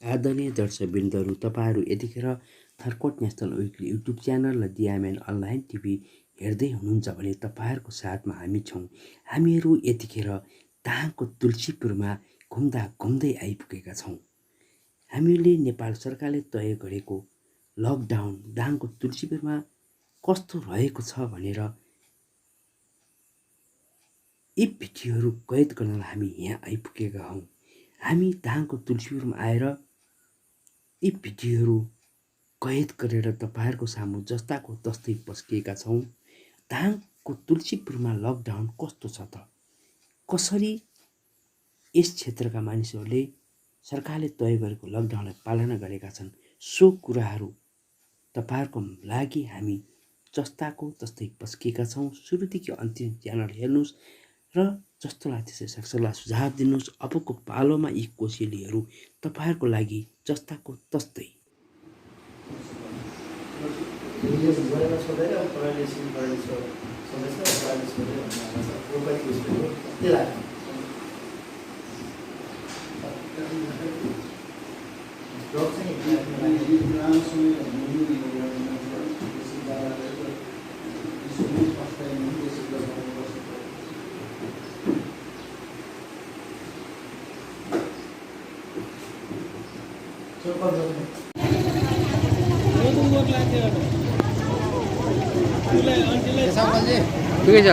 आदरणीय दर्शकवृन्दहरू, तपाईँहरू यतिखेर थर्कोट नेसनल विकली युट्युब च्यानल र डिएमएन अनलाइन टिभी हेर्दै हुनुहुन्छ भने तपाईँहरूको साथमा हामी छौँ। हामीहरू यतिखेर दाङको तुलसीपुरमा घुम्दै आइपुगेका छौँ। हामीले नेपाल सरकारले तय गरेको लकडाउन दाङको तुलसीपुरमा कस्तो रहेको छ भनेर यी भिडियोहरू कैद गर्न हामी यहाँ आइपुगेका हौँ। हामी दाङको तुलसीपुरमा आएर यी भिडियोहरू कैद गरेर तपाईँहरूको सामु जस्ताको तस्तै पस्किएका छौँ। दाङको तुलसीपुरमा लकडाउन कस्तो छ त, कसरी यस क्षेत्रका मानिसहरूले सरकारले तय गरेको लकडाउनलाई पालना गरेका छन्, सो कुराहरू तपाईँहरूको लागि हामी जस्ताको तस्तै पस्किएका छौँ। सुरुदेखि अन्तिम च्यानल हेर्नुहोस् र जस्तो लाग्छ सक्सल्लाह सुझाव दिनुहोस्। अबको पालोमा यी कोसेलीहरू तपाईँहरूको लागि जस्ताको तस्तै ठिकै छ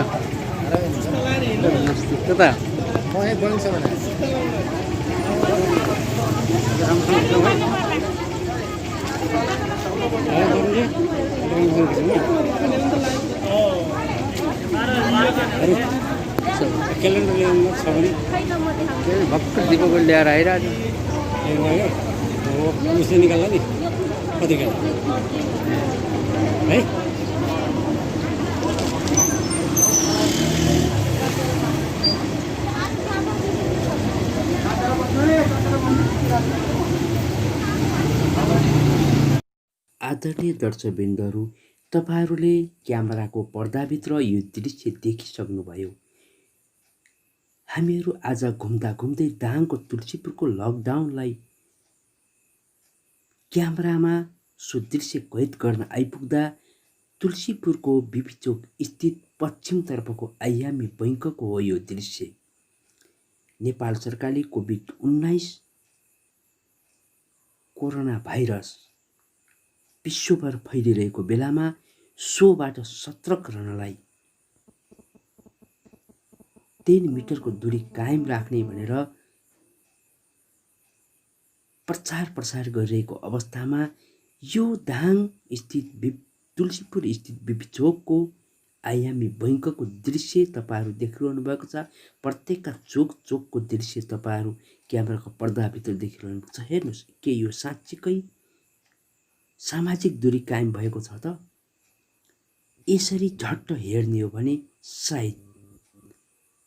कता क्यालेन्डर ल्याउनु छ भने भर्खर दिपकले ल्याएर आइरहेको उसले निकाल्ला नि पत्रिका है। आदरणीय दर्शकवृन्दहरू, तपाईँहरूले क्यामेराको पर्दाभित्र यो दृश्य देखिसक्नुभयो। हामीहरू आज घुम्दै दाङको तुलसीपुरको लकडाउनलाई क्यामेरामा सो दृश्य कैद गर्न आइपुग्दा तुलसीपुरको बिपी चोक स्थित पश्चिमतर्फको आयामी बैङ्कको हो यो दृश्य। नेपाल सरकारले कोभिड-19 कोरोना भाइरस विश्वभर फैलिरहेको बेलामा सोबाट सतर्क रहनलाई 3 मिटरको दूरी कायम राख्ने भनेर प्रचार प्रसार गरिरहेको अवस्थामा यो दाङ स्थित तुलसीपुर स्थित बिपी चोकको आयामी बैङ्कको दृश्य तपाईँहरू देखिरहनु भएको छ। प्रत्येकका चोकको दृश्य तपाईँहरू क्यामेराको पर्दाभित्र देखिरहनु भएको छ। हेर्नुहोस्, के यो साँच्चीकै सामाजिक दूरी कायम भएको छ त? यसरी झट्ट हेर्ने हो भने सायद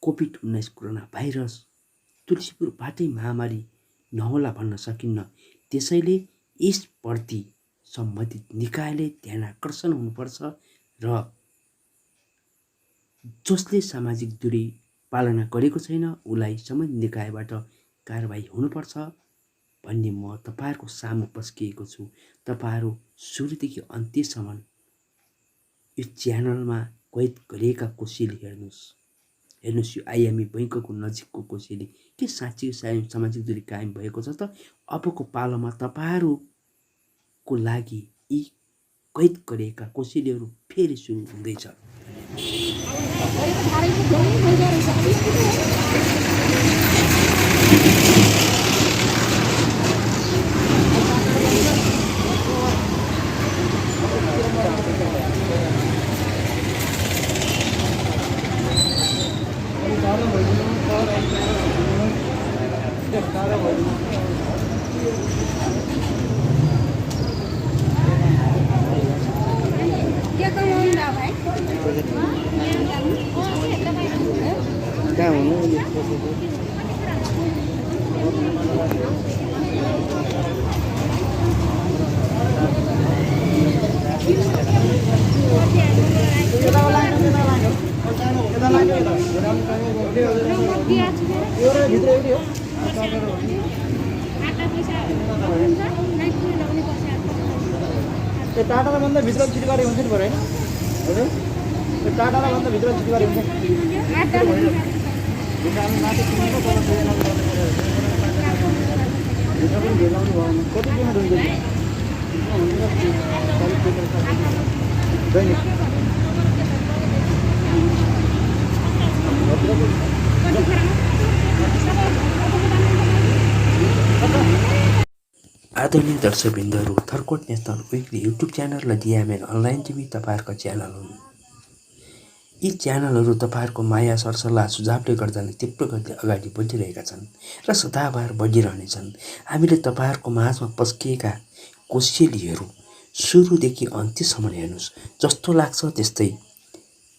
कोभिड-19 कोरोना भाइरस तुलसीपुरबाटै महामारी नहोला भन्न सकिन्न। त्यसैले यसप्रति सम्बन्धित निकायले ध्यान आकर्षण हुनुपर्छ र जसले सामाजिक दूरी पालना गरेको छैन उसलाई सम्बन्धित निकायबाट कारबाही हुनुपर्छ भन्ने म तपाईँहरूको सामु पस्किएको छु। तपाईँहरू सुरुदेखि अन्त्यसम्म यो च्यानलमा कैद गरिएका कोसेली हेर्नुहोस्। यो आयामी बैङ्कको नजिकको कोसेली के साँच्चै सामाजिक दूरी कायम भएको छ त? अबको पालोमा तपाईँहरूको लागि यी कैद गरिएका कोसेलीहरू फेरि सुरु हुँदैछ। कहाँ हुनु त्यो टाटालाई भन्दा भित्र छिटो गरे हुन्छ नि बरु होइन हजुर त्यो टाटालाई भन्दा भित्र छिटो गरे हुन्छ भित्र माथि किनेको तर भित्र पनि भेलाउनु भएन कति पेमेन्ट हुन्छ दैनिक आदरणीय दर्शकवृन्दहरू, थर्कोट नेसनल विकली युट्युब च्यानल र डिएमएन अनलाइन टिभी तपाईँहरूको च्यानल हुन्। यी च्यानलहरू तपाईँहरूको माया सरसल्लाह सुझावले गर्दा नै तीव्र गतिले अगाडि बढिरहेका छन् र सदाबहार बढिरहनेछन्। हामीले तपाईँहरूको माझमा पस्किएका कोसेलीहरू सुरुदेखि अन्त्यसम्म हेर्नुहोस्, जस्तो लाग्छ त्यस्तै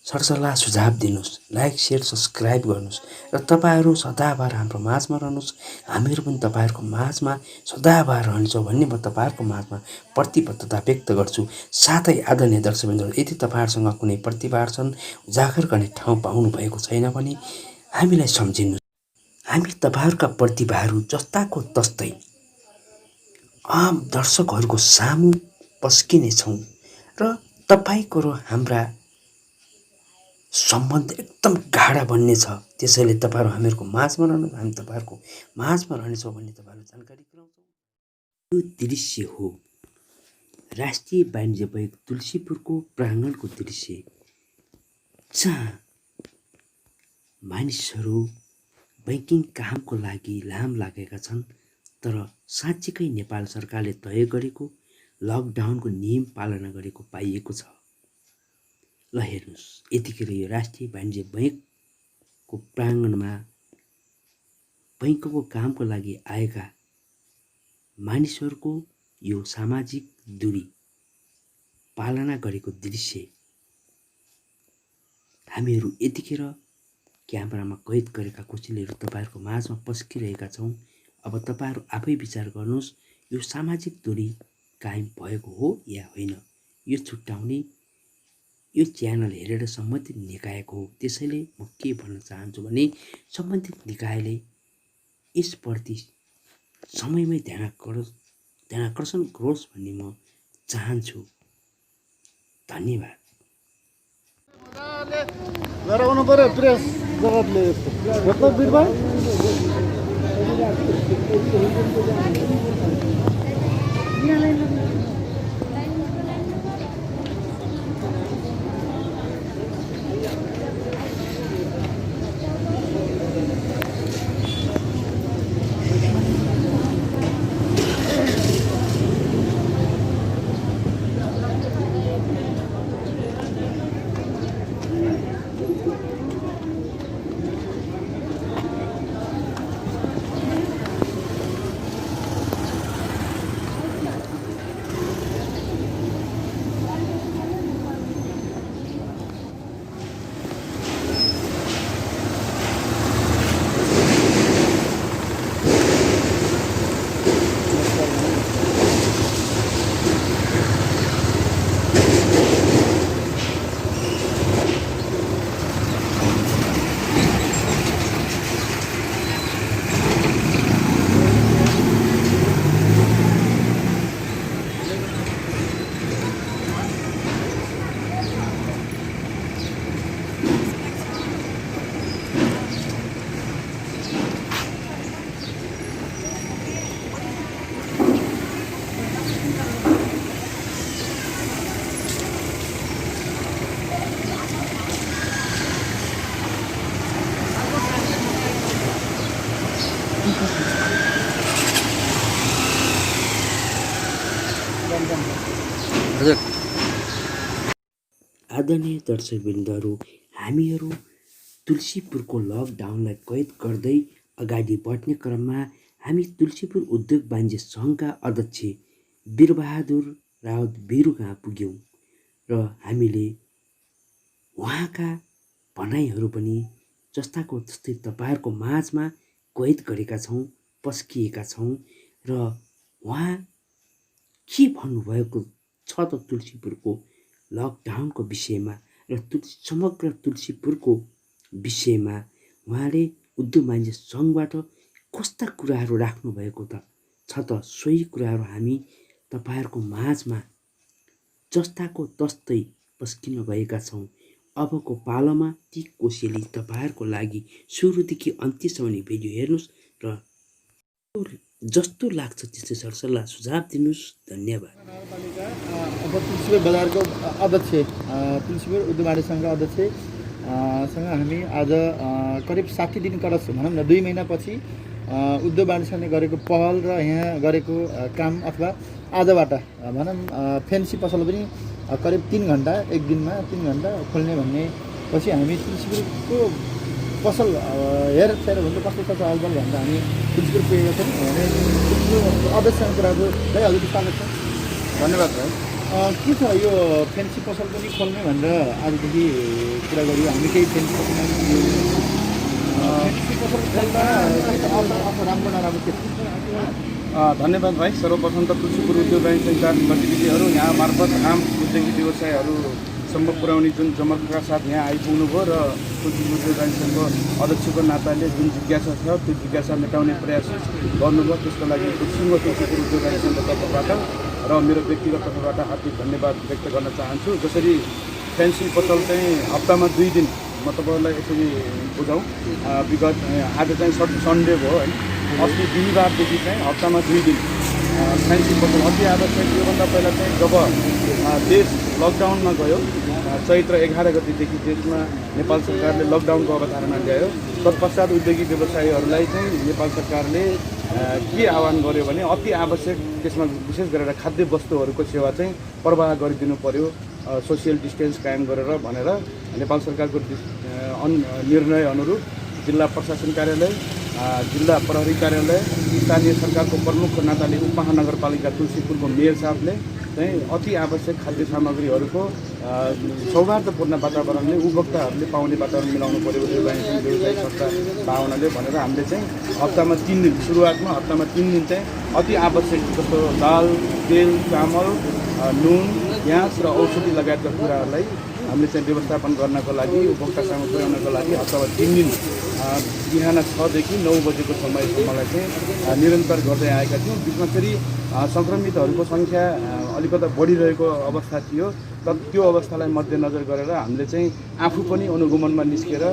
सरसल्लाह सुझाव दिनुहोस्, लाइक सेयर सब्सक्राइब गर्नुहोस् र तपाईँहरू सदाबहार हाम्रो माझमा रहनुहोस्। हामीहरू पनि तपाईँहरूको माझमा सदाबहार रहनेछौँ भन्ने म तपाईँहरूको माझमा प्रतिबद्धता व्यक्त गर्छु। साथै आदरणीय दर्शकवृन्दहरू, यदि तपाईँहरूसँग कुनै प्रतिभाहरू छन्, उजागर गर्ने ठाउँ पाउनु भएको छैन भने हामीलाई सम्झिनुहोस्। हामी तपाईँहरूका प्रतिभाहरू जस्ताको तस्तै आम दर्शकहरूको सामु पस्किनेछौँ र तपाईँको र हाम्रा सम्बन्ध एकदम गाढा बन्नेछ। त्यसैले तपाईँहरू हामीहरूको माझमा रहनु, हामी तपाईँहरूको माझमा रहनेछौँ भन्ने तपाईँहरू जानकारी गराउँछौँ। यो दृश्य हो राष्ट्रिय वाणिज्य बैङ्क तुलसीपुरको प्राङ्गणको दृश्य, जहाँ मानिसहरू बैङ्किङ कामको लागि लाम लागेका छन्। तर साँच्चीकै नेपाल सरकारले तय गरेको लकडाउनको नियम पालना गरेको पाइएको छ। ल हेर्नुहोस्, यतिखेर यो राष्ट्रिय वाणिज्य बैङ्कको प्राङ्गणमा बैङ्कको कामको लागि आएका मानिसहरूको यो सामाजिक दूरी पालना गरेको दृश्य हामीहरू यतिखेर क्यामेरामा कैद गरेका कोसेलीहरू तपाईँहरूको माझमा पस्किरहेका छौँ। अब तपाईँहरू आफै विचार गर्नुहोस्, यो सामाजिक दूरी कायम भएको हो या होइन, यो छुट्याउने यो च्यानल हेरेर सम्बन्धित निकायको हो। त्यसैले म के भन्न चाहन्छु भने सम्बन्धित निकायले यसप्रति समयमै ध्यानाकर्षण गरोस् भन्ने म चाहन्छु। धन्यवाद। गराउनु पर्यो प्रेस जगतले यस्तो बिरबाङ आदरणीय दर्शकवृन्दहरू, हामीहरू तुलसीपुरको लकडाउनलाई कैद गर्दै अगाडि बढ्ने क्रममा हामी तुलसीपुर उद्योग वाणिज्य सङ्घका अध्यक्ष वीरबहादुर राउत वीरू कहाँ पुग्यौँ र हामीले उहाँका भनाइहरू पनि जस्ताको तस्तै तपाईँहरूको माझमा कैद गरेका छौँ, पस्किएका छौँ र उहाँ के भन्नुभएको छ त तुलसीपुरको लकडाउनको विषयमा र समग्र तुलसीपुरको विषयमा उहाँले उद्योग वाणिज्य सङ्घबाट कस्ता कुराहरू राख्नुभएको त छ त सोही कुराहरू हामी तपाईँहरूको माझमा जस्ताको तस्तै पस्किन गएका छौँ। अबको पालोमा ती कोसेली तपाईँहरूको लागि सुरुदेखि अन्त्यसम्म भिडियो हेर्नुहोस् र जस्तो लाग्छ त्यस्तै सरसल्लाह सुझाव दिनुहोस्। धन्यवाद। नगरपालिका अब तुलसीपुर बजारको अध्यक्ष तुलसीपुर उद्योगवाणी सङ्घका अध्यक्ष सँग हामी आज करिब 60 दिन कडस भनौँ न 2 महिनापछि उद्योगवाणी सङ्घले गरेको पहल र यहाँ गरेको काम अथवा आजबाट भनौँ फेन्सी पसल पनि करिब 3 घन्टा एक दिनमा 3 घन्टा खोल्ने भन्ने पछि हामी तुलसीपुरको पसल हेरफेर भन्दा कस्तो छ अलबल भन्दा हामी तुलसीपुर पुगेका छौँ भने तुलसीपुर अध्यक्षसँग कुराको है हजुरको स्वागत छ। धन्यवाद भाइ। के छ यो फेन्सी पसल पनि खोल्ने भनेर आजदेखि कुरा गरियो हामी केही फेन्सी पसल खोल्दा राम्रो नराम्रो के छ? धन्यवाद भाइ। सर्वप्रथम त तुलसीपुर उद्योगवाणी सङ्घका गतिविधिहरू यहाँ मार्फत आम उद्योगी व्यवसायहरूसम्म पुर्याउने जुन जमर्का साथ यहाँ आइपुग्नु भयो र तुलसीपुर उद्योगवाणी सङ्घको अध्यक्षको नाताले जुन जिज्ञासा छ त्यो जिज्ञासा मेटाउने प्रयास गर्नुभयो, त्यसको लागि तुलसीपुर उद्योगवाणी सङ्घको तर्फबाट र मेरो व्यक्तिगत तर्फबाट हार्दिक धन्यवाद व्यक्त गर्न चाहन्छु। जसरी फेन्सी पसल चाहिँ हप्तामा 2 दिन म तपाईँहरूलाई यसरी बुझाउँ, विगत आज चाहिँ सन्डे भयो होइन, अस्ति बिहिबारदेखि चाहिँ हप्तामा 2 दिन फेन्सी पसल अति आवश्यक। योभन्दा पहिला चाहिँ जब देश लकडाउनमा गयो चैत्र 11 गतिदेखि देशमा नेपाल सरकारले लकडाउनको अवधारणा ल्यायो, तत्पश्चात उद्योगी व्यवसायीहरूलाई चाहिँ नेपाल सरकारले के आह्वान गर्यो भने अति आवश्यक, त्यसमा विशेष गरेर खाद्य वस्तुहरूको सेवा चाहिँ प्रवाह गरिदिनु पर्यो सोसियल डिस्टेन्स कायम गरेर भनेर नेपाल सरकारको निर्णय अनुरूप जिल्ला प्रशासन कार्यालय, जिल्ला प्रहरी कार्यालय, स्थानीय सरकारको प्रमुखको नाताले उपमहानगरपालिका तुलसीपुरको मेयर साहबले चाहिँ अति आवश्यक खाद्य सामग्रीहरूको सौहार्दपूर्ण वातावरणले उपभोक्ताहरूले पाउने वातावरण मिलाउनु पर्यो व्यवसायिक संस्था भावनाले भनेर हामीले चाहिँ हप्तामा 3 दिन सुरुवातमा हप्तामा 3 दिन चाहिँ अति आवश्यक जस्तो दाल, तेल, चामल, नुन, ग्यास र औषधि लगायतका कुराहरूलाई हामीले चाहिँ व्यवस्थापन गर्नको लागि उपभोक्तासँग पुर्याउनको लागि हप्तामा 3 दिन बिहान 6 देखि 9 बजेको समयसम्मलाई चाहिँ निरन्तर गर्दै आएका थियौँ। बिचमा फेरि सङ्क्रमितहरूको सङ्ख्या अलिकता बढिरहेको अवस्था थियो, त्यो अवस्थालाई मध्यनजर गरेर हामीले चाहिँ आफू पनि अनुगमनमा निस्केर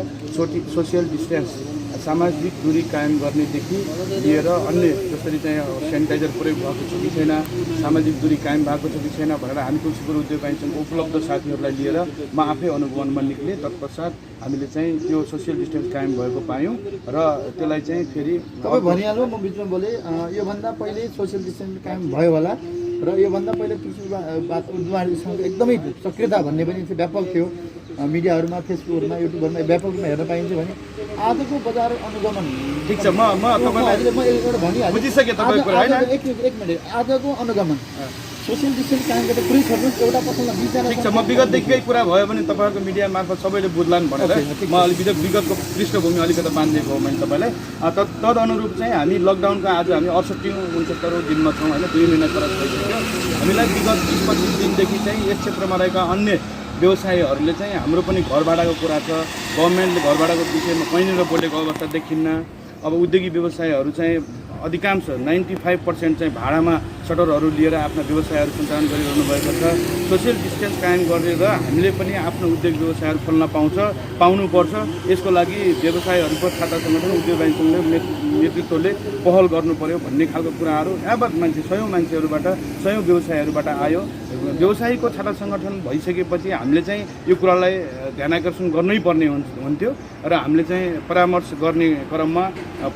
सोसियल डिस्टेन्स सामाजिक दूरी कायम गर्नेदेखि लिएर अन्य जसरी चाहिँ सेनिटाइजर प्रयोग भएको छ कि छैन, सामाजिक दूरी कायम भएको छ कि छैन भनेर हामी तुलसीपुर उद्योगवाणी सङ्घको उपलब्ध साथीहरूलाई लिएर म आफै अनुगमनमा निक्लेँ। तत्पश्चात हामीले चाहिँ त्यो सोसियल डिस्टेन्स कायम भएको पायौँ र त्यसलाई चाहिँ फेरि तपाईँ भनिहाल्नु, म बिचमा बोलेँ, योभन्दा पहिले सोसियल डिस्टेन्स कायम भयो होला र योभन्दा पहिले तुलसीपुर उद्योगवाणी सङ्घ एकदमै सक्रियता भन्ने पनि व्यापक थियो, मिडियाहरूमा, फेसबुकहरूमा, युट्युबहरूमा व्यापकमा हेर्न पाइन्छ भने आजको बजार अनुगमन ठिक छ। म तपाईँलाई भनिहालेँ, बुझिसकेँ तपाईँको कुरा होइन। एक मिनट, आजको अनुगमन सोसियल डिस्टेन्स कायम गरेर पुरै छोड्नुहोस्, एउटा पसलमा 20 जना। ठिक छ, म विगतदेखि केही कुरा भयो भने तपाईँहरूको मिडिया मार्फत सबैले बुझ्लान् भनेर म विगतको पृष्ठभूमि अलिकति बाँधिदिएको हो मैले तपाईँलाई। तदनुरूप चाहिँ हामी लकडाउनका आज हामी 68-69 दिनमा छौँ होइन, 2 महिना क्रस भइसक्यो। हामीलाई विगत 20-25 दिनदेखि चाहिँ यस क्षेत्रमा रहेका अन्य व्यवसायीहरूले चाहिँ हाम्रो पनि घर भाडाको कुरा छ, गभर्मेन्टले घर भाडाको विषयमा कहीँनिर बोलेको अवस्था देखिन्न। अब उद्योगी व्यवसायहरू चाहिँ अधिकांश 95% चाहिँ भाडामा सटरहरू लिएर आफ्ना व्यवसायहरू सञ्चालन गरिरहनु भएको छ। सोसियल डिस्टेन्स कायम गरेर हामीले पनि आफ्नो उद्योग व्यवसायहरू खोल्न पाउनुपर्छ। यसको लागि व्यवसायहरूको छाता सङ्गठन उद्योगवाणी सङ्घले नेतृत्वले पहल गर्नु पर्यो भन्ने खालको कुराहरू यावत सयौँ मान्छेहरूबाट, सयौँ व्यवसायहरूबाट आयो। व्यवसायीको छाता सङ्गठन भइसकेपछि हामीले चाहिँ यो कुरालाई ध्यानाकर्षण गर्नै पर्ने हुन्थ्यो र हामीले चाहिँ परामर्श गर्ने क्रममा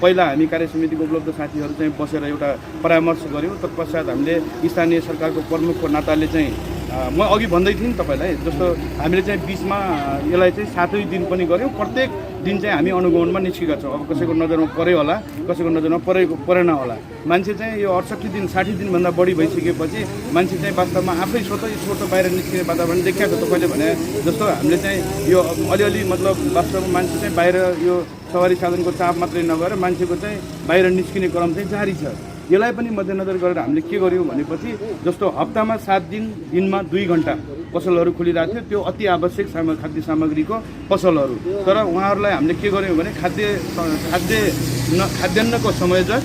पहिला हामी कार्य समितिको उपलब्ध साथीहरू चाहिँ बसेर एउटा परामर्श गऱ्यौँ। तत्पश्चात हामीले स्थानीय सरकारको प्रमुखको नाताले चाहिँ म अघि भन्दै थिएँ तपाईँलाई, जस्तो हामीले चाहिँ बिचमा यसलाई चाहिँ 7 दिन पनि गऱ्यौँ। प्रत्येक दिन चाहिँ हामी अनुगमनमा निस्केका छौँ। अब कसैको नजरमा पऱ्यो होला, कसैको नजरमा परेन होला। मान्छे चाहिँ यो 68 दिन 60 दिनभन्दा बढी भइसकेपछि मान्छे चाहिँ वास्तवमा आफै स्वतः बाहिर निस्किने वातावरण देखिएको छ। तपाईँले भने जस्तो हामीले चाहिँ यो अलिअलि मतलब वास्तवमा मान्छे चाहिँ बाहिर यो सवारी साधनको चाप मात्रै नगरेर मान्छेको चाहिँ बाहिर निस्किने क्रम चाहिँ जारी छ। यसलाई पनि मध्यनजर गरेर हामीले के गर्यौँ भनेपछि जस्तो हप्तामा 7 दिन, दिनमा 2 घन्टा पसलहरू खुलिरहेको थियो, त्यो अति आवश्यक खाद्य सामग्रीको पसलहरू। तर उहाँहरूलाई हामीले के गर्यौँ भने खाद्यान्नको संयोजक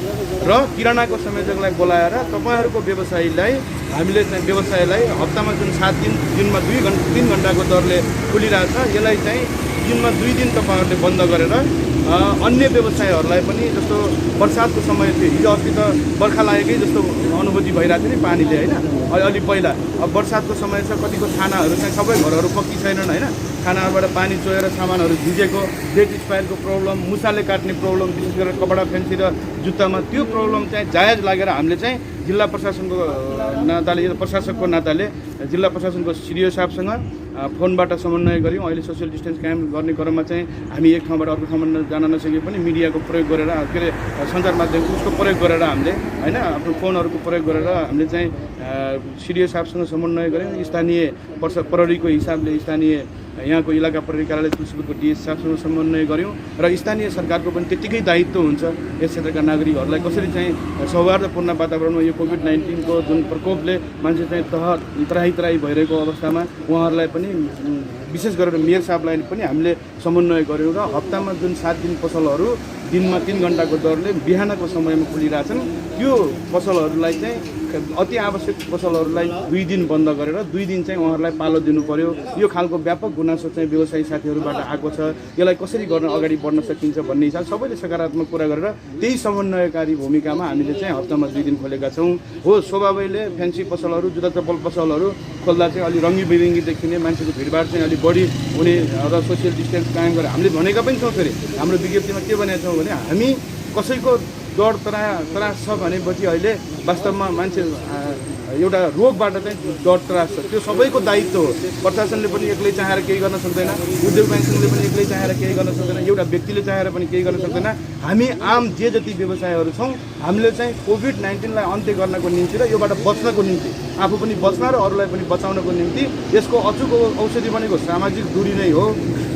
र किरानाको संयोजकलाई बोलाएर तपाईँहरूको व्यवसायलाई हामीले चाहिँ व्यवसायलाई हप्तामा जुन 7 दिन, दिनमा 3 घन्टाको दरले खुलिरहेछ, यसलाई चाहिँ दिनमा 2 दिन तपाईँहरूले बन्द गरेर अन्य व्यवसायहरूलाई पनि, जस्तो बर्सातको समय थियो, हिजो अस्ति त बर्खा लागेकै जस्तो अनुभूति भइरहेको थियो नि पानीले होइन, अलि पहिला। अब बर्सातको समय छ, कतिको खानाहरू चाहिँ सबै घरहरू पक्की छैनन् होइन, खानाहरूबाट पानी चोएर सामानहरू भिजेको, डेट एक्सपायरको प्रब्लम, मुसाले काट्ने प्रब्लम, विशेष गरेर कपडा फेन्सी र जुत्तामा त्यो प्रब्लम चाहिँ जायज लागेर हामीले चाहिँ जिल्ला प्रशासनको नाताले जिल्ला प्रशासनको सिडिओ साहबसँग फोनबाट समन्वय गऱ्यौँ। अहिले सोसियल डिस्टेन्स कायम गर्ने क्रममा चाहिँ हामी एक ठाउँबाट अर्को ठाउँमा जान नसके पनि मिडियाको प्रयोग गरेर, के अरे सञ्चार माध्यम उसको प्रयोग गरेर हामीले होइन, आफ्नो फोनहरूको प्रयोग गरेर हामीले चाहिँ सिडिओ साहबसँग समन्वय गऱ्यौँ। स्थानीय प्रहरीको हिसाबले स्थानीय यहाँको इलाका प्रहरी कार्यालय तुलसीपुरको डिएस साहबसँग समन्वय गऱ्यौँ र स्थानीय सरकारको पनि त्यत्तिकै दायित्व हुन्छ यस क्षेत्रका नागरिकहरूलाई कसरी चाहिँ सौहार्दपूर्ण वातावरणमा यो कोभिड-19को जुन प्रकोपले मान्छे चाहिँ तराई भइरहेको अवस्थामा उहाँहरूलाई पनि विशेष गरेर मेयर साहबलाई पनि हामीले समन्वय गऱ्यौँ र हप्तामा जुन 7 दिन पसलहरू दिनमा 3 घन्टाको दरले बिहानको समयमा खुलिरहेछन्, त्यो पसलहरूलाई चाहिँ अति आवश्यक पसलहरूलाई 2 दिन बन्द गरेर 2 दिन चाहिँ उहाँहरूलाई पालो दिनु पर्यो। यो खालको व्यापक गुनासो चाहिँ व्यवसायी साथीहरूबाट आएको छ। यसलाई कसरी गर्न अगाडि बढ्न सकिन्छ भन्ने हिसाब सबैले सकारात्मक कुरा गरेर त्यही समन्वयकारी भूमिकामा हामीले चाहिँ हप्तामा 2 दिन खोलेका छौँ। हो, स्वभावैले फ्यान्सी पसलहरू, जुत्ता चप्पल पसलहरू खोल्दा चाहिँ अलि रङ्गी बिरङ्गी देखिने, मान्छेको भिडभाड चाहिँ अलिक बढी हुने र सोसियल डिस्टेन्स कायम गरेर हामीले भनेका पनि छौँ। फेरि हाम्रो विज्ञप्तिमा के भनेका छौँ भने हामी कसैको डर त्रास छ भनेपछि अहिले वास्तवमा मान्छे एउटा रोगबाट चाहिँ डर त्रास छ, त्यो सबैको दायित्व हो। प्रशासनले पनि एक्लै चाहेर केही गर्न सक्दैन, उद्योग ब्याङ्कले पनि एक्लै चाहेर केही गर्न सक्दैन, एउटा व्यक्तिले चाहेर पनि केही गर्न सक्दैन। हामी आम जे जति व्यवसायहरू छौँ हामीले चाहिँ कोभिड-19लाई अन्त्य गर्नको निम्ति र योबाट बच्नको निम्ति, आफू पनि बच्न र अरूलाई पनि बचाउनको निम्ति यसको अचुक औषधि भनेको सामाजिक दूरी नै हो।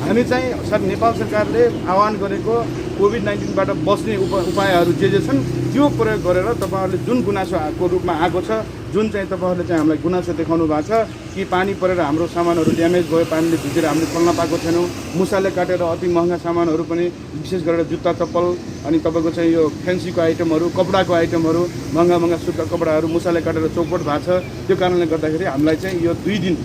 हामी चाहिँ नेपाल सरकारले आह्वान गरेको कोभिड-19बाट बच्ने उपायहरू जे छन् त्यो प्रयोग गरेर तपाईँहरूले जुन गुनासोको रूपमा आएको छ, जुन चाहिँ तपाईँहरूले चाहिँ हामीलाई गुनासो देखाउनु भएको छ कि पानी परेर हाम्रो सामानहरू ड्यामेज भयो, पानीले भिजेर हामीले खोल्न पाएको छैनौँ, मुसाले काटेर अति महँगा सामानहरू पनि विशेष गरेर जुत्ता चप्पल अनि तपाईँको चाहिँ यो फेन्सीको आइटमहरू, कपडाको आइटमहरू, महँगा सुक्खा कपडाहरू मुसाले काटेर चौपट भएको छ। त्यो कारणले गर्दाखेरि हामीलाई चाहिँ यो 2 दिन,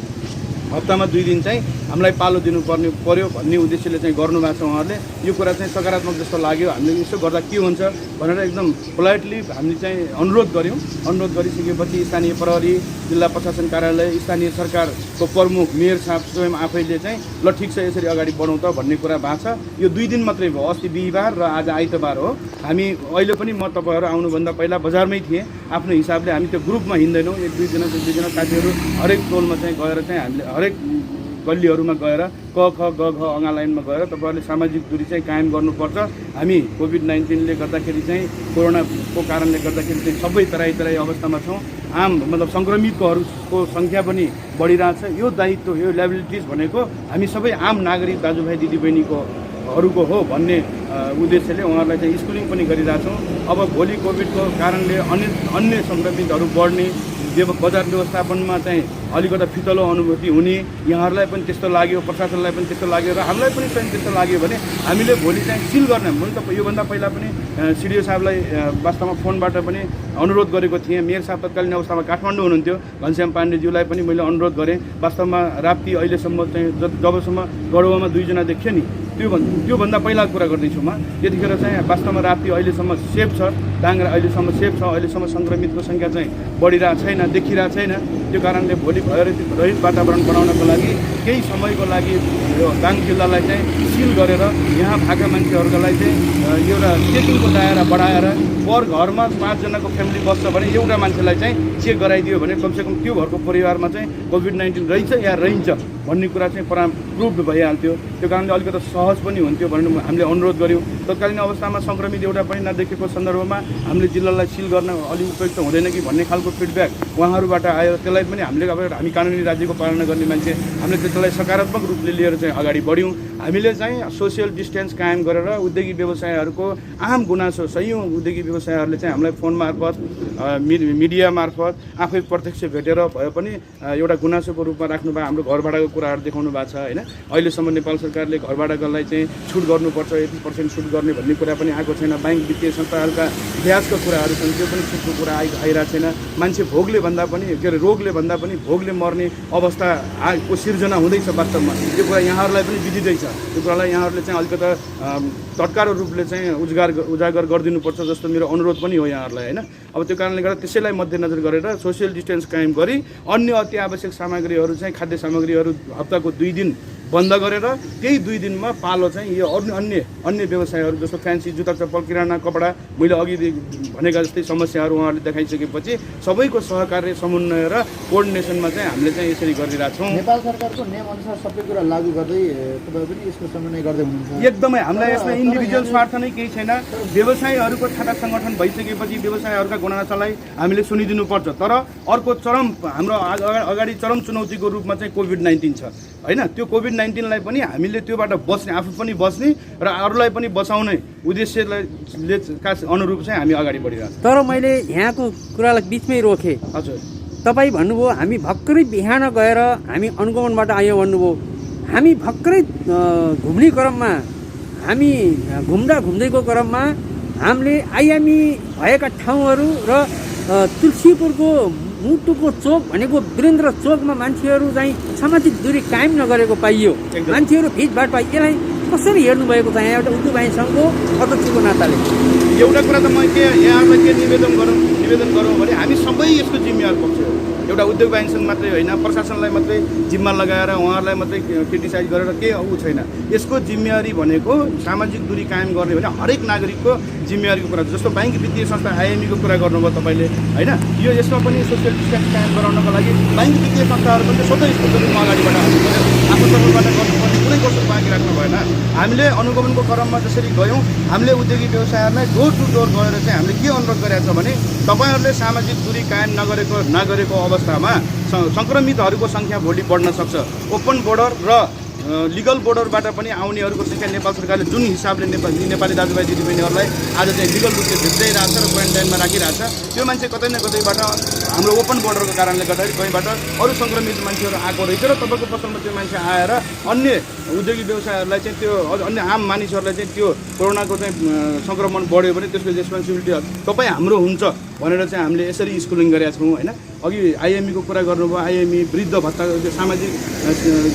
हप्तामा 2 दिन चाहिँ हामीलाई पालो दिनुपर्ने पर्यो भन्ने उद्देश्यले चाहिँ गर्नुभएको छ उहाँहरूले। यो कुरा चाहिँ सकारात्मक जस्तो लाग्यो। हामीले यसो गर्दा के हुन्छ भनेर एकदम पोलाइटली हामीले चाहिँ अनुरोध गऱ्यौँ। अनुरोध गरिसकेपछि स्थानीय प्रहरी, जिल्ला प्रशासन कार्यालय, स्थानीय सरकारको प्रमुख मेयर साहब स्वयं आफैले चाहिँ ल ठिक छ यसरी अगाडि बढौँ त भन्ने कुरा भएको छ। यो 2 दिन मात्रै भयो, अस्ति बिहिबार र आज आइतबार हो। हामी अहिले पनि म तपाईँहरू आउनुभन्दा पहिला बजारमै थिएँ। आफ्नो हिसाबले हामी त्यो ग्रुपमा हिँड्दैनौँ, 1-2 जना साथीहरू हरेक टोलमा चाहिँ गएर चाहिँ हामीले हरेक गल्लीहरूमा गएर क ख ग घ अङ्गा लाइनमा गएर तपाईँहरूले सामाजिक दूरी चाहिँ कायम गर्नुपर्छ। हामी कोभिड-19ले गर्दाखेरि चाहिँ कोरोनाको कारणले गर्दाखेरि चाहिँ सबै तराई अवस्थामा छौँ। आम मतलब सङ्क्रमितहरूको सङ्ख्या पनि बढिरहेछ। यो दायित्व, यो लायबिलिटिज भनेको हामी सबै आम नागरिक दाजुभाइ दिदीबहिनीहरूको हो भन्ने उद्देश्यले उहाँहरूलाई चाहिँ स्कुलिङ पनि गरिरहेछौँ। अब भोलि कोभिडको कारणले अन्य सङ्क्रमितहरू बढ्ने, बजार व्यवस्थापनमा चाहिँ अलिकता फितलो अनुभूति हुने, यहाँहरूलाई पनि त्यस्तो लाग्यो, प्रशासनलाई पनि त्यस्तो लाग्यो र हामीलाई पनि स्वयं त्यस्तो लाग्यो भने हामीले भोलि चाहिँ सिल गर्ने। हुन त योभन्दा पहिला पनि सिडिओ साहबलाई वास्तवमा फोनबाट पनि अनुरोध गरेको थिएँ। मेयर साहब तत्कालीन अवस्थामा काठमाडौँ हुनुहुन्थ्यो, घनश्याम पाण्डेज्यूलाई पनि मैले अनुरोध गरेँ। वास्तवमा राप्ती अहिलेसम्म चाहिँ जबसम्म गढवामा 2 जना देखियो नि, त्योभन्दा पहिला कुरा गर्दैछु म। त्यतिखेर चाहिँ वास्तवमा राप्ती अहिलेसम्म सेफ छ, डाङ्ग्रा अहिलेसम्म सेफ छ, अहिलेसम्म सङ्क्रमितको सङ्ख्या चाहिँ बढिरहेको छैन, देखिरहेको छैन। त्यो कारणले भोलि भयरहित वातावरण बनाउनको लागि केही समयको लागि यो दाङ जिल्लालाई चाहिँ सिल गरेर यहाँ भएका मान्छेहरूलाई चाहिँ एउटा चेकिङको दायरा बढाएर पर घरमा 5 जनाको फ्यामिली बस्छ भने एउटा मान्छेलाई चाहिँ चेक गराइदियो भने कमसेकम त्यो घरको परिवारमा चाहिँ कोभिड-19 रहेछ या रहन्छ भन्ने कुरा चाहिँ प्रुभ भइहाल्थ्यो। त्यो कारणले अलिकति सहज पनि हुन्थ्यो भनेर हामीले अनुरोध गऱ्यौँ। तत्कालीन अवस्थामा सङ्क्रमित एउटा पनि नदेखेको सन्दर्भमा हामीले जिल्लालाई सिल गर्न अलिक उपयुक्त हुँदैन कि भन्ने खालको फिडब्याक उहाँहरूबाट आयो। त्यसलाई पनि हामी कानुनी राज्यको पालना गर्ने मान्छे हामीले त्यसलाई सकारात्मक रूपले लिएर चाहिँ अगाडि बढ्यौँ। हामीले चाहिँ सोसियल डिस्टेन्स कायम गरेर उद्योगिक व्यवसायहरूको आम गुनासो सयौँ उद्योगिक व्यवसायहरूले चाहिँ हामीलाई फोन मार्फत मिडिया मार्फत आफै प्रत्यक्ष भेटेर भए पनि एउटा गुनासोको रूपमा राख्नुभयो। हाम्रो घर भाडाको कुराहरू देखाउनु भएको छ होइन। अहिलेसम्म नेपाल सरकारले घर भाडाकोलाई चाहिँ छुट गर्नुपर्छ, 80% छुट गर्ने भन्ने कुरा पनि आएको छैन। ब्याङ्क वित्तीय संस्थाहरूका ब्याजका कुराहरू छन्, त्यो पनि छुटको कुरा आइरहेको छैन। मान्छे भोगले भन्दा पनि के अरे रोगले भन्दा पनि भोगले मर्ने अवस्थाको सिर्जना हुँदैछ वास्तवमा। त्यो कुरा यहाँहरूलाई पनि विदितै छ। त्यो कुरालाई यहाँहरूले चाहिँ अलिकता तत्काल रूपले चाहिँ उजागर गरिदिनुपर्छ जस्तो मेरो अनुरोध पनि हो यहाँहरूलाई होइन। अब त्यो कारणले गर्दा त्यसैलाई मध्यनजर गरेर सोसियल डिस्टेन्स कायम गरी अन्य अति आवश्यक सामग्रीहरू चाहिँ खाद्य सामग्रीहरू हप्ताको 2 दिन बन्द गरेर त्यही 2 दिनमा पालो चाहिँ यो अन्य व्यवसायहरू जस्तो फ्यान्सी जुत्ता चप्पल किराना कपडा मैले अघि भनेका जस्तै समस्याहरू उहाँहरूले देखाइसकेपछि सबैको सहकार्य समन्वय र कोअर्डिनेसनमा चाहिँ हामीले चाहिँ यसरी गरिरहेका छौँ। नेपाल सरकारको नियमअनुसार सबै कुरा लागू गर्दै तपाईँ पनि यसको समन्वय गर्दै हुनुहुन्छ। एकदमै हामीलाई यसमा इन्डिभिजुअल स्वार्थ नै केही छैन। व्यवसायीहरूको छाता सङ्गठन भइसकेपछि व्यवसायीहरूका गुनासालाई हामीले सुनिदिनुपर्छ। तर अर्को चरम हाम्रो अगाडि चरम चुनौतीको रूपमा चाहिँ कोभिड-19 छ होइन। त्यो कोभिड-19लाई पनि हामीले त्योबाट बस्ने, आफू पनि बस्ने र अरूलाई पनि बचाउने उद्देश्यले अनुरूप चाहिँ हामी अगाडि बढिरहेको छौँ। तर मैले यहाँको कुरालाई बिचमै रोकेँ। हजुर, तपाईँ भन्नुभयो हामी भर्खरै बिहान गएर हामी अनुगमनबाट आयौँ भन्नुभयो। हामी भर्खरै घुम्ने क्रममा हामी घुम्दैको क्रममा हामीले आयामी भएका ठाउँहरू र तुलसीपुरको मुटुको चोक भनेको वीरेन्द्र चोकमा मान्छेहरू चाहिँ सामाजिक दूरी कायम नगरेको पाइयो। मान्छेहरू भिडभाड पाइयो। यसलाई कसरी हेर्नुभएको छ यहाँ एउटा उद्योग वाणिज्य सङ्घको अध्यक्षको नाताले? एउटा कुरा त म यहाँहरूलाई के निवेदन गरौँ भने हामी सबै यसको जिम्मेवार पक्ष हो। एउटा उद्योग वाणिज्य सङ्घ मात्रै होइन, प्रशासनलाई मात्रै जिम्मा लगाएर उहाँहरूलाई मात्रै क्रिटिसाइज गरेर केही ऊ छैन। यसको जिम्मेवारी भनेको सामाजिक दूरी कायम गर्ने भने हरेक नागरिकको जिम्मेवारीको कुरा। जस्तो ब्याङ्क वित्तीय संस्था आइएमईको कुरा गर्नुभयो तपाईँले होइन। यो यसमा पनि सोसियल डिस्टेन्स कायम गराउनको लागि ब्याङ्क वित्तीय संस्थाहरू पनि स्वतः स्फूर्त रूपमा अगाडिबाट आउनु पऱ्यो। आफ्नो तर्फबाट गर्नुपर्ने कुनै कसो बाँकी राख्नु भएन। हामीले अनुगमनको क्रममा जसरी गयौँ, हामीले उद्योगिक व्यवसायहरूलाई डोर टु डोर गएर चाहिँ हामीले के अनुरोध गरेका छौँ भने तपाईँहरूले सामाजिक दूरी कायम नगरेको अवस्थामा सङ्क्रमितहरूको सङ्ख्या भोलि बढ्न सक्छ। ओपन बोर्डर र लिगल बोर्डरबाट पनि आउनेहरूको सङ्ख्या नेपाल सरकारले जुन हिसाबले नेपाली दाजुभाइ दिदीबहिनीहरूलाई आज चाहिँ लिगल रूपले भित्राइरहेको छ र क्वारेन्टाइनमा राखिरहेको छ, त्यो मान्छे कतै न कतैबाट हाम्रो ओपन बोर्डरको कारणले गर्दाखेरि कहीँबाट अरू सङ्क्रमित मान्छेहरू आएको रहेछ र तपाईँको पसलमा त्यो मान्छे आएर अन्य उद्योगिक व्यवसायहरूलाई चाहिँ त्यो अन्य आम मानिसहरूलाई चाहिँ त्यो कोरोनाको चाहिँ सङ्क्रमण बढ्यो भने त्यसको रेस्पोन्सिबिलिटी तपाईँ हाम्रो हुन्छ भनेर चाहिँ हामीले यसरी स्कुलिङ गरेका छौँ होइन। अघि आइएमईको कुरा गर्नुभयो, आइएमई वृद्ध भत्ता सामाजिक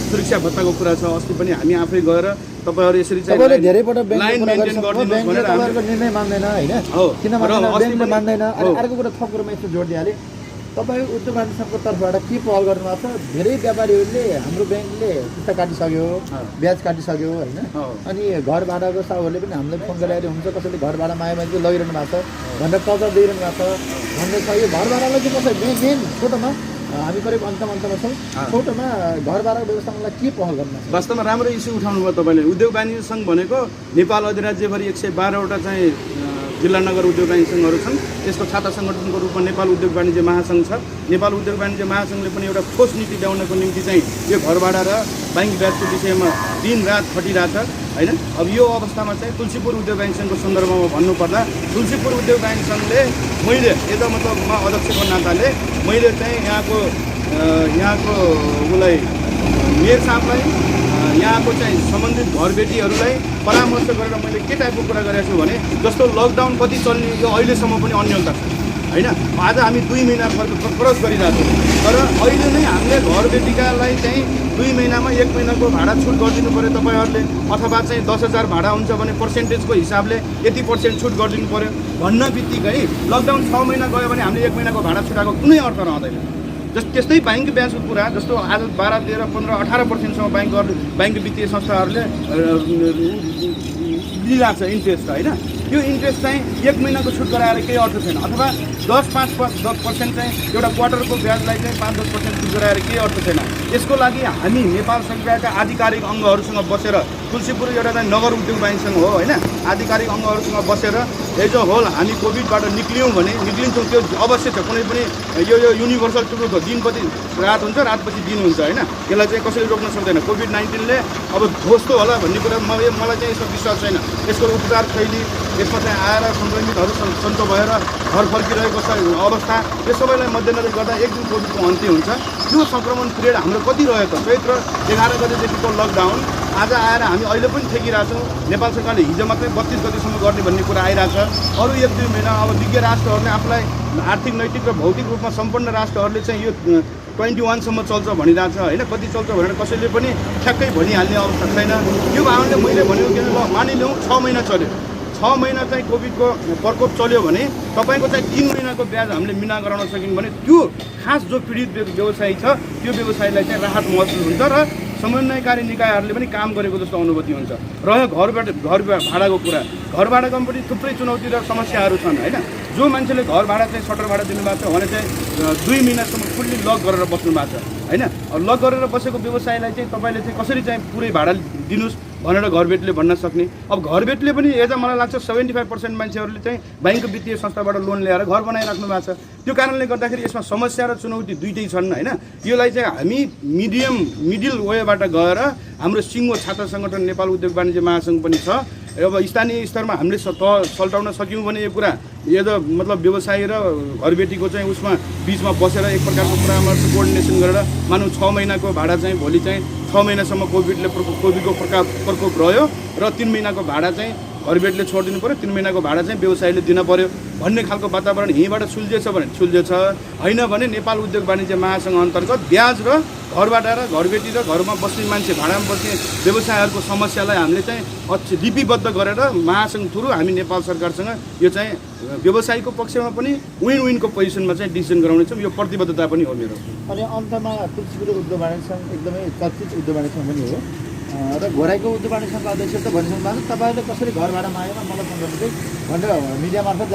सुरक्षा भत्ताको कुरा छ। अस्ति पनि हामी आफै गएर तपाईँहरू यसरी चाहिँ धेरैपल्ट लाइन मेन्टेन गरिदिनुहोस् भनेर तपाईँहरूको निर्णय मान्दैन होइन। किन ब्याङ्कले मान्दैन। अर्को कुरा थप कुरोमा यस्तो जोड दिइहालेँ, तपाईँ उद्योग वाणिज्य सङ्घको तर्फबाट के पहल गर्नुभएको छ? धेरै व्यापारीहरूले हाम्रो ब्याङ्कले किस्ता काटिसक्यो, ब्याज काटिसक्यो होइन। अनि घर भाडाको साहुहरूले पनि हामीलाई फोन गरेर हुन्छ कसैले घर भाडा माया मान्छे लगिरहनु भएको छ भनेर कब्जा दिइरहनु भएको छ भन्ने छ। यो घर भाडालाई चाहिँ कसरी मेन छोटोमा हामी करिब अन्तमा छौँ, छोटोमा घर भाडाको व्यवस्थापनलाई के पहल गर्नु? वास्तवमा राम्रो इस्यु उठाउनु भयो तपाईँले। उद्योग वाणिज्य सङ्घ भनेको नेपाल अधिराज्यभरि 112वटा चाहिँ जिल्ला नगर उद्योग वाणिज्य सङ्घहरू छन्। यसको छाता सङ्गठनको रूपमा नेपाल उद्योग वाणिज्य महासङ्घ छ। नेपाल उद्योग वाणिज्य महासङ्घले पनि एउटा ठोस नीति ल्याउनको निम्ति चाहिँ यो घर भाडा र ब्याङ्क ब्याजको विषयमा दिनरात खटिरहेछ होइन। अब यो अवस्थामा चाहिँ तुलसीपुर उद्योग वाणिज्य सङ्घको सन्दर्भमा भन्नुपर्दा तुलसीपुर उद्योग वाणिज्य सङ्घले मैले यता मतलब म अध्यक्षको नाताले मैले चाहिँ यहाँको उसलाई मेयर साहबलाई यहाँको चाहिँ सम्बन्धित घरबेटीहरूलाई परामर्श गरेर मैले के टाइपको कुरा गरेको छु भने जस्तो लकडाउन कति चल्ने यो अहिलेसम्म पनि अन्यलता छ होइन। आज हामी 2 महिना क्रस गरिरहेको छौँ, तर अहिले नै हामीले घरबेटीकालाई चाहिँ 2 महिनामा 1 महिनाको भाडा छुट गरिदिनु पऱ्यो तपाईँहरूले, अथवा चाहिँ 10,000 भाडा हुन्छ भने पर्सेन्टेजको हिसाबले यति % छुट गरिदिनु पऱ्यो भन्न बित्तिकै लकडाउन 6 महिना गयो भने हामीले 1 महिनाको भाडा छुटाएको कुनै अर्थ रहँदैन। त्यस्तै ब्याङ्क ब्याजको कुरा जस्तो आज 12, 13, 15, 18%सम्म ब्याङ्क वित्तीय संस्थाहरूले लिइरहेको छ इन्ट्रेस्ट होइन। त्यो इन्ट्रेस्ट चाहिँ 1 महिनाको छुट गराएर केही अर्थ छैन, अथवा 10% चाहिँ एउटा क्वार्टरको ब्याजलाई चाहिँ 5-10% छुट गराएर केही अर्थ छैन। यसको लागि हामी नेपाल सरकारका आधिकारिक अङ्गहरूसँग बसेर, तुलसीपुर एउटा चाहिँ नगर उद्योग वाणिज्य सङ्घ हो होइन, आधिकारिक अङ्गहरूसँग बसेर एज अ होल हामी कोभिडबाट निक्लियौँ भने निक्लिन्छौँ। त्यो अवश्य छ, कुनै पनि यो युनिभर्सल ट्रुथ हो, दिनपछि रात हुन्छ, रातपछि दिन हुन्छ होइन, यसलाई चाहिँ कसैले रोक्न सक्दैन। कोभिड-19ले अब ध्वस्त होला भन्ने कुरा मलाई चाहिँ यसमा विश्वास छैन। यसको उपचार शैली, यसमा चाहिँ आएर सङ्क्रमितहरू सन्चो भएर घर फर्किरहेको छ अवस्था, यो सबैलाई मध्यनजर गर्दा एक दिन कोभिडको अन्त्य हुन्छ। त्यो सङ्क्रमण पिरियड हाम्रो कति रह्यो त? चैत्र 11 गतेदेखिको लकडाउन आज आएर हामी अहिले पनि ठेकिरहेछौँ। नेपाल सरकारले हिजो मात्रै 32 गतेसम्म गर्ने भन्ने कुरा आइरहेछ। अरू 1-2 महिना अब विज्ञ राष्ट्रहरूले आफूलाई आर्थिक, नैतिक र भौतिक रूपमा सम्पन्न राष्ट्रहरूले चाहिँ यो 21 सम्म चल्छ भनिरहेछ होइन। कति चल्छ भनेर कसैले पनि ठ्याक्कै भनिहाल्ने अवस्था छैन। यो कारणले मैले भनेको किन ल मानिलिउँ 6 महिना चल्यो, 6 महिना चाहिँ कोभिडको प्रकोप चल्यो भने तपाईँको चाहिँ 3 महिनाको ब्याज हामीले मिना गराउन सक्यौँ भने त्यो खास जो पीडित व्यवसायी छ त्यो व्यवसायीलाई चाहिँ राहत महसुस हुन्छ र समन्वयकारी निकायहरूले पनि काम गरेको जस्तो अनुभूति हुन्छ। रह्यो घर भाडाको कुरा, घर भाडाको पनि थुप्रै चुनौती र समस्याहरू छन् होइन। जो मान्छेले घर भाडा चाहिँ सटर भाडा दिनुभएको छ भने चाहिँ 2 महिनासम्म फुल्ली लक गरेर बस्नु भएको छ होइन। लक गरेर बसेको व्यवसायलाई चाहिँ तपाईँले चाहिँ कसरी चाहिँ पुरै भाडा दिनुहोस् भनेर घरबेटले भन्न सक्ने। अब घरबेटले पनि एज मलाई लाग्छ 75% मान्छेहरूले चाहिँ बैंक वित्तीय संस्थाबाट लोन ल्याएर घर बनाइराख्नु भएको छ। त्यो कारणले गर्दाखेरि यसमा समस्या र चुनौती दुइटै छन् होइन। यसलाई चाहिँ हामी मिडिल वेबाट गएर हाम्रो सिङ्गो छात्र सङ्गठन नेपाल उद्योग वाणिज्य महासङ्घ पनि छ। अब स्थानीय स्तरमा हामीले सल्टाउन सक्यौँ भने यो कुरा मतलब व्यवसायी र घरबेटीको चाहिँ उसमा बिचमा बसेर एक प्रकारको परामर्श कोअर्डिनेसन गरेर मानौँ 6 महिनाको भाडा चाहिँ भोलि चाहिँ 6 महिनासम्म कोभिडको प्रकोप रह्यो र 3 महिनाको भाडा चाहिँ घरबेटले छोडिदिनु पऱ्यो, 3 महिनाको भाडा चाहिँ व्यवसायीले दिन पऱ्यो भन्ने खालको वातावरण यहीँबाट सुल्झेछ भने सुल्झेछ, होइन भने नेपाल उद्योग वाणिज्य महासङ्घ अन्तर्गत ब्याज र घरबाट र घरबेटी र घरमा बस्ने मान्छे, भाडामा बस्ने व्यवसायहरूको समस्यालाई हामीले चाहिँ लिपिबद्ध गरेर महासङ्घ थ्रु हामी नेपाल सरकारसँग यो चाहिँ व्यवसायीको पक्षमा पनि विन विनको पोजिसनमा चाहिँ डिसिजन गराउनेछौँ। यो प्रतिबद्धता पनि हो मेरो। अनि अन्तमा तुलसीपुर उद्योग वाणिज्य सङ्घ एकदमै चर्चित उद्योग वाणिज्य सङ्घ पनि हो र घोराइको उद्योग वाणिज्य सङ्घको अध्यक्ष त भनिसक्नु भएको छ। तपाईँहरूले कसरी घर भाडामा आएन मलाई फोन गर्नु भनेर मिडिया मार्फत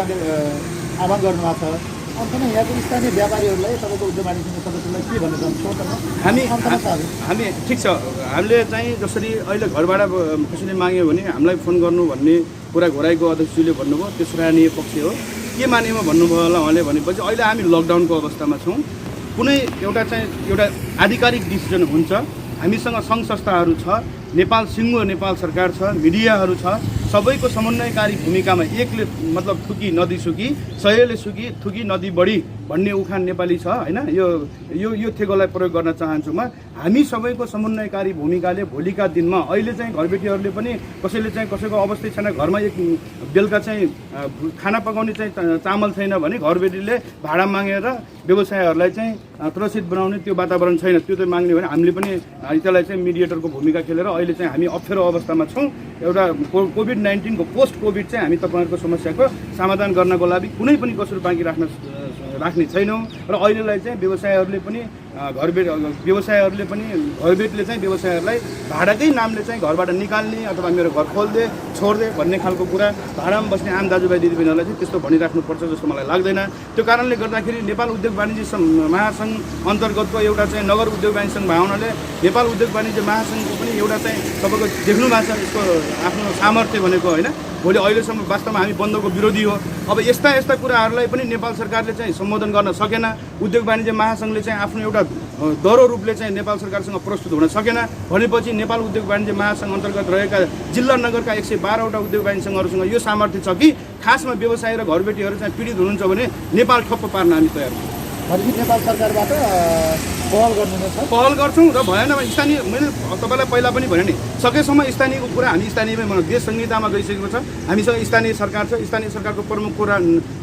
आह्वान गर्नुभएको छ। अन्तमा यहाँको स्थानीय व्यापारीहरूलाई तपाईँको उद्योग वाणिज्य सङ्घको सदस्यलाई के भन्न चाहन्छ? हामी ठिक छ, हामीले चाहिँ जसरी अहिले घर भाडा कसैले माग्यो भने हामीलाई फोन गर्नु भन्ने कुरा घोराइको अध्यक्षले भन्नुभयो, त्यो सराहनीय पक्ष हो। के मानेमा भन्नुभयो होला उहाँले भनेपछि अहिले हामी लकडाउनको अवस्थामा छौँ। कुनै एउटा आधिकारिक डिसिजन हुन्छ, हामीसँग सङ्घ संस्थाहरू छ, नेपाल सिङ्गो नेपाल सरकार छ, मिडियाहरू छ, सबैको समन्वयकारी भूमिकामा एकले मतलब थुकी नदी सुकी, सयले सुकी थुकी नदी बढी भन्ने उखान नेपाली छ होइन। यो थेगोलाई प्रयोग गर्न चाहन्छु म। हामी सबैको समन्वयकारी भूमिकाले भोलिका दिनमा अहिले चाहिँ घरबेटीहरूले पनि कसैले चाहिँ कसैको अवस्था छैन, घरमा एक बेलुका चाहिँ खाना पकाउने चाहिँ चामल छैन भने घरबेटीले भाडा मागेर व्यवसायहरूलाई चाहिँ त्रसित बनाउने त्यो वातावरण छैन, त्यो चाहिँ माग्ने भने हामीले पनि त्यसलाई चाहिँ मिडिएटरको भूमिका खेलेर अहिले चाहिँ हामी अप्ठ्यारो अवस्थामा छौँ। एउटा कोभिड-19 को पोस्ट कोभिड चाहिँ हामी तपाईँहरूको समस्याको समाधान गर्नको लागि कुनै पनि कसुर बाँकी राख्ने छैनौँ र अहिलेलाई चाहिँ व्यवसायीहरूले पनि घरबेटले चाहिँ व्यवसायहरूलाई भाडाकै नामले चाहिँ घरबाट निकाल्ने अथवा मेरो घर खोल्दे छोड्दे भन्ने खालको कुरा भाडामा बस्ने आम दाजुभाइ दिदीबहिनीहरूलाई चाहिँ त्यस्तो भनिराख्नुपर्छ जस्तो मलाई लाग्दैन। त्यो कारणले गर्दाखेरि नेपाल उद्योग वाणिज्य महासङ्घ अन्तर्गतको एउटा चाहिँ नगर उद्योग वाणिज्य सङ्घ भावनाले नेपाल उद्योग वाणिज्य महासङ्घको पनि एउटा चाहिँ तपाईँको देख्नु भएको छ यसको आफ्नो सामर्थ्य भनेको होइन। भोलि अहिलेसम्म वास्तवमा हामी बन्दको विरोधी हो। अब यस्ता कुराहरूलाई पनि नेपाल सरकारले चाहिँ सम्बोधन गर्न सकेन, उद्योग वाणिज्य महासङ्घले चाहिँ आफ्नो एउटा दह्रो रूपले चाहिँ नेपाल सरकारसँग प्रस्तुत हुन सकेन भनेपछि नेपाल उद्योग वाणिज्य महासङ्घ अन्तर्गत रहेका जिल्ला नगरका 112वटा उद्योग वाणिज्य सङ्घहरूसँग यो सामर्थ्य छ कि खासमा व्यवसायी र घरबेटीहरू चाहिँ पीडित हुनुहुन्छ भने नेपाल ठप्प पार्न हामी तयार छौँ। नेपाल सरकारबाट पहल गर्छौँ र भएन स्थानीय, मैले तपाईँलाई पहिला पनि भने नि सकेसम्म स्थानीयको कुरा हामी स्थानीयमै बनाउँ। देश संहितामा गइसकेको छ, हामीसँग स्थानीय सरकार छ, स्थानीय सरकारको प्रमुखको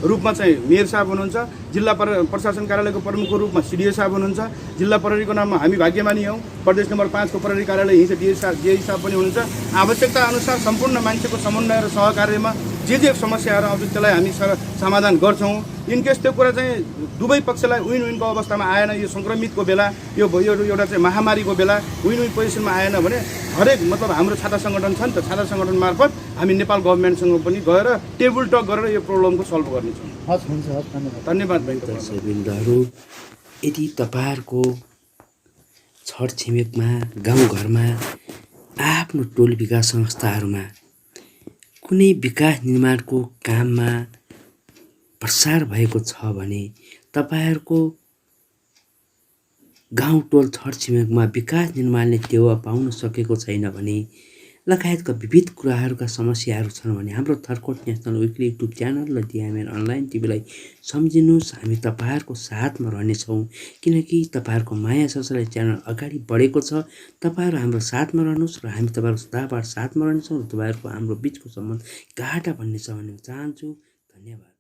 रूपमा चाहिँ मेयर साहब हुनुहुन्छ, जिल्ला प्रशासन कार्यालयको प्रमुखको रूपमा सिडिओ साहब हुनुहुन्छ, जिल्ला प्रहरीको नाममा हामी भाग्यमानी हौँ, प्रदेश नम्बर 5 को प्रहरी कार्यालय यहीँ चाहिँ डिआई साहब पनि हुनुहुन्छ। आवश्यकता अनुसार सम्पूर्ण मान्छेको समन्वय र सहकार्यमा जे समस्याहरू आउँछ त्यसलाई हामी समाधान गर्छौँ। इनकेस त्यो कुरा चाहिँ दुवै पक्षलाई विन विनको अवस्थामा आएन, यो सङ्क्रमितको बेला, यो एउटा चाहिँ महामारीको बेला विन विन पोजिसनमा आएन भने हरेक मतलब हाम्रो छाता सङ्गठन छ नि त, छाता सङ्गठन मार्फत हामी नेपाल गभर्मेन्टसँग पनि गएर टेबल टक गरेर यो प्रब्लमको सल्भ गर्नेछौँ। हस्, हुन्छ, हस्, धन्यवाद। धन्यवाद भाइ। दर्शकवृन्दहरू, यदि तपाईँहरूको छरछिमेकमा गाउँघरमा आफ्नो टोल विकास संस्थाहरूमा कुनै विकास निर्माणको काममा प्रसार भएको छ भने तपाईँहरूको गाउँ टोल छरछिमेकमा विकास निर्माणले टेवा पाउन सकेको छैन भने लगायतका विविध कुराहरूका समस्याहरू छन् भने हाम्रो थर्कोट नेसनल विकली युट्युब च्यानल र डिएमएन अनलाइन टिभीलाई सम्झिनुहोस्। हामी तपाईँहरूको साथमा रहनेछौँ, किनकि तपाईँहरूको माया ससलाई च्यानल अगाडि बढेको छ। तपाईँहरू हाम्रो साथमा रहनुहोस् र हामी तपाईँहरूको सदाबार साथमा रहनेछौँ र तपाईँहरूको हाम्रो बिचको सम्बन्ध गाढा बन्नेछ भन्ने चाहन्छु। धन्यवाद।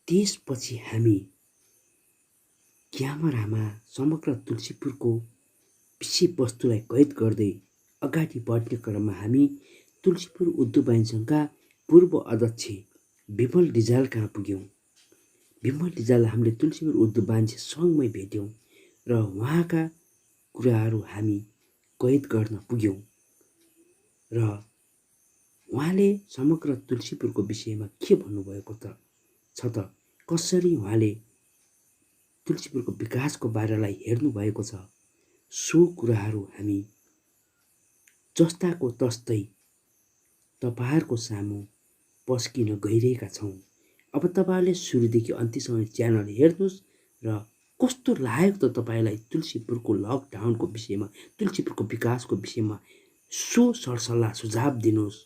त्यसपछि हामी क्यामेरामा समग्र तुलसीपुरको विषयवस्तुलाई कैद गर्दै अगाडि बढ्ने क्रममा हामी तुलसीपुर उद्योग वाणिज्य सङ्घका पूर्व अध्यक्ष विमल रिजाल कहाँ पुग्यौँ। विमल रिजाल हामीले तुलसीपुर उद्योग वाणिज्य सङ्घमै भेट्यौँ र उहाँका कुराहरू हामी कैद गर्न पुग्यौँ र उहाँले समग्र तुलसीपुरको विषयमा के भन्नुभएको छ त कसरी उहाँले तुलसीपुरको विकासको बारेलाई हेर्नुभएको छ, सो कुराहरू हामी जस्ताको तस्तै तपाईँहरूको सामु पस्किन गइरहेका छौँ। अब तपाईँहरूले सुरुदेखि अन्त्यसम्म च्यानल हेर्नुहोस् र कस्तो लाग्यो त तपाईँलाई तुलसीपुरको लकडाउनको विषयमा, तुलसीपुरको विकासको विषयमा सो सरसल्लाह सुझाव दिनुहोस्।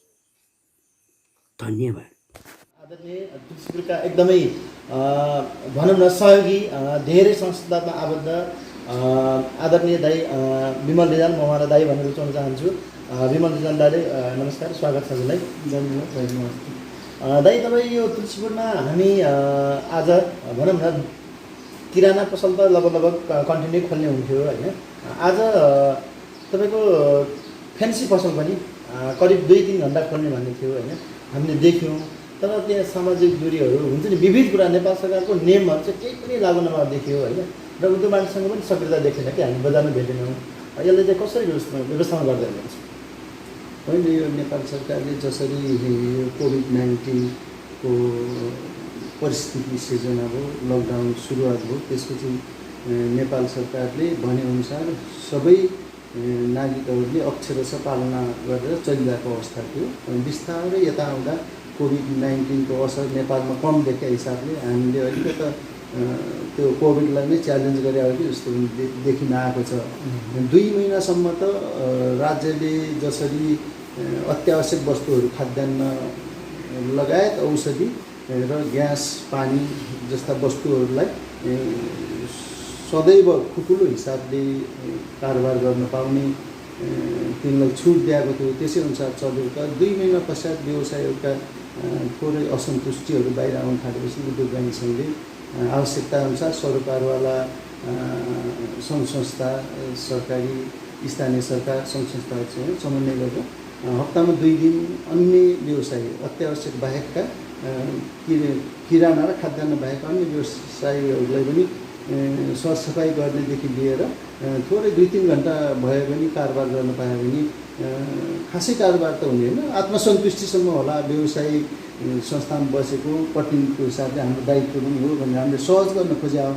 धन्यवाद। आदरणीय तुलसीपुरका एकदमै भनौँ न सहयोगी धेरै संस्थामा आबद्ध आदरणीय दाई विमल रिजाल, म उहाँलाई दाई भनेर रुचाउन चाहन्छु। विमल रिजाल दाईले नमस्कार, स्वागत छ हजुरलाई। धन्यवाद दाई। तपाईँ यो तुलसीपुरमा हामी आज भनौँ न किराना पसल त लगभग कन्टिन्यू खोल्ने हुन्थ्यो होइन, आज तपाईँको फेन्सी पसल पनि करिब 2-3 घन्टा खोल्ने भन्ने थियो होइन, हामीले देख्यौँ। तर त्यहाँ सामाजिक दूरीहरू हुन्छ नि, विविध कुरा नेपाल सरकारको नियमहरू चाहिँ केही पनि लागु नभएको देखियो होइन, र उद्योग वाणिज्यसँग पनि सक्रियता देखेन कि हामी बजारमा भेटेनौँ। यसले चाहिँ कसरी व्यवस्थापन गर्दै हुनुहुन्छ? अहिले यो नेपाल सरकारले जसरी कोभिड-19 को परिस्थिति सिर्जना भयो, लकडाउन सुरुवात भयो, त्यसपछि नेपाल सरकारले भनेअनुसार सबै नागरिकहरूले अक्षरशः पालना गरेर चलिरहेको अवस्था थियो। बिस्तारै यता आउँदा कोभिड-19 को असर नेपालमा कम देखेका हिसाबले हामीले अलिकति त्यो कोभिडलाई नै च्यालेन्ज गरे हो कि जस्तो देखिन आएको छ। 2 महिनासम्म त राज्यले जसरी अत्यावश्यक वस्तुहरू, खाद्यान्न लगायत औषधि र ग्यास पानी जस्ता वस्तुहरूलाई सदैव खुकुलो हिसाबले कारोबार गर्न पाउने तिनलाई छुट दिएको थियो, त्यसै अनुसार चल्यो। त 2 महिना पश्चात व्यवसायहरूका थोरै असन्तुष्टिहरू बाहिर आउन थालेपछि उद्योग वाणिज्य सङ्घले आवश्यकताअनुसार सरोकारवाला सङ्घ संस्था, सरकारी स्थानीय सरकार सङ्घ संस्थाहरूसँग समन्वय गरेर हप्तामा 2 दिन अन्य व्यवसाय अत्यावश्यक बाहेकका किराना र खाद्यान्न बाहेक अन्य व्यवसायीहरूलाई पनि सरसफाइ गर्नेदेखि लिएर थोरै 2-3 घन्टा भयो भने कारोबार गर्न पायो भने खासै कारोबार त हुने होइन, आत्मसन्तुष्टिसम्म होला। व्यवसायी संस्थामा बसेको प्रतिनिधिको हिसाबले हाम्रो दायित्व पनि हो भनेर हामीले सहज गर्न खोजे हो।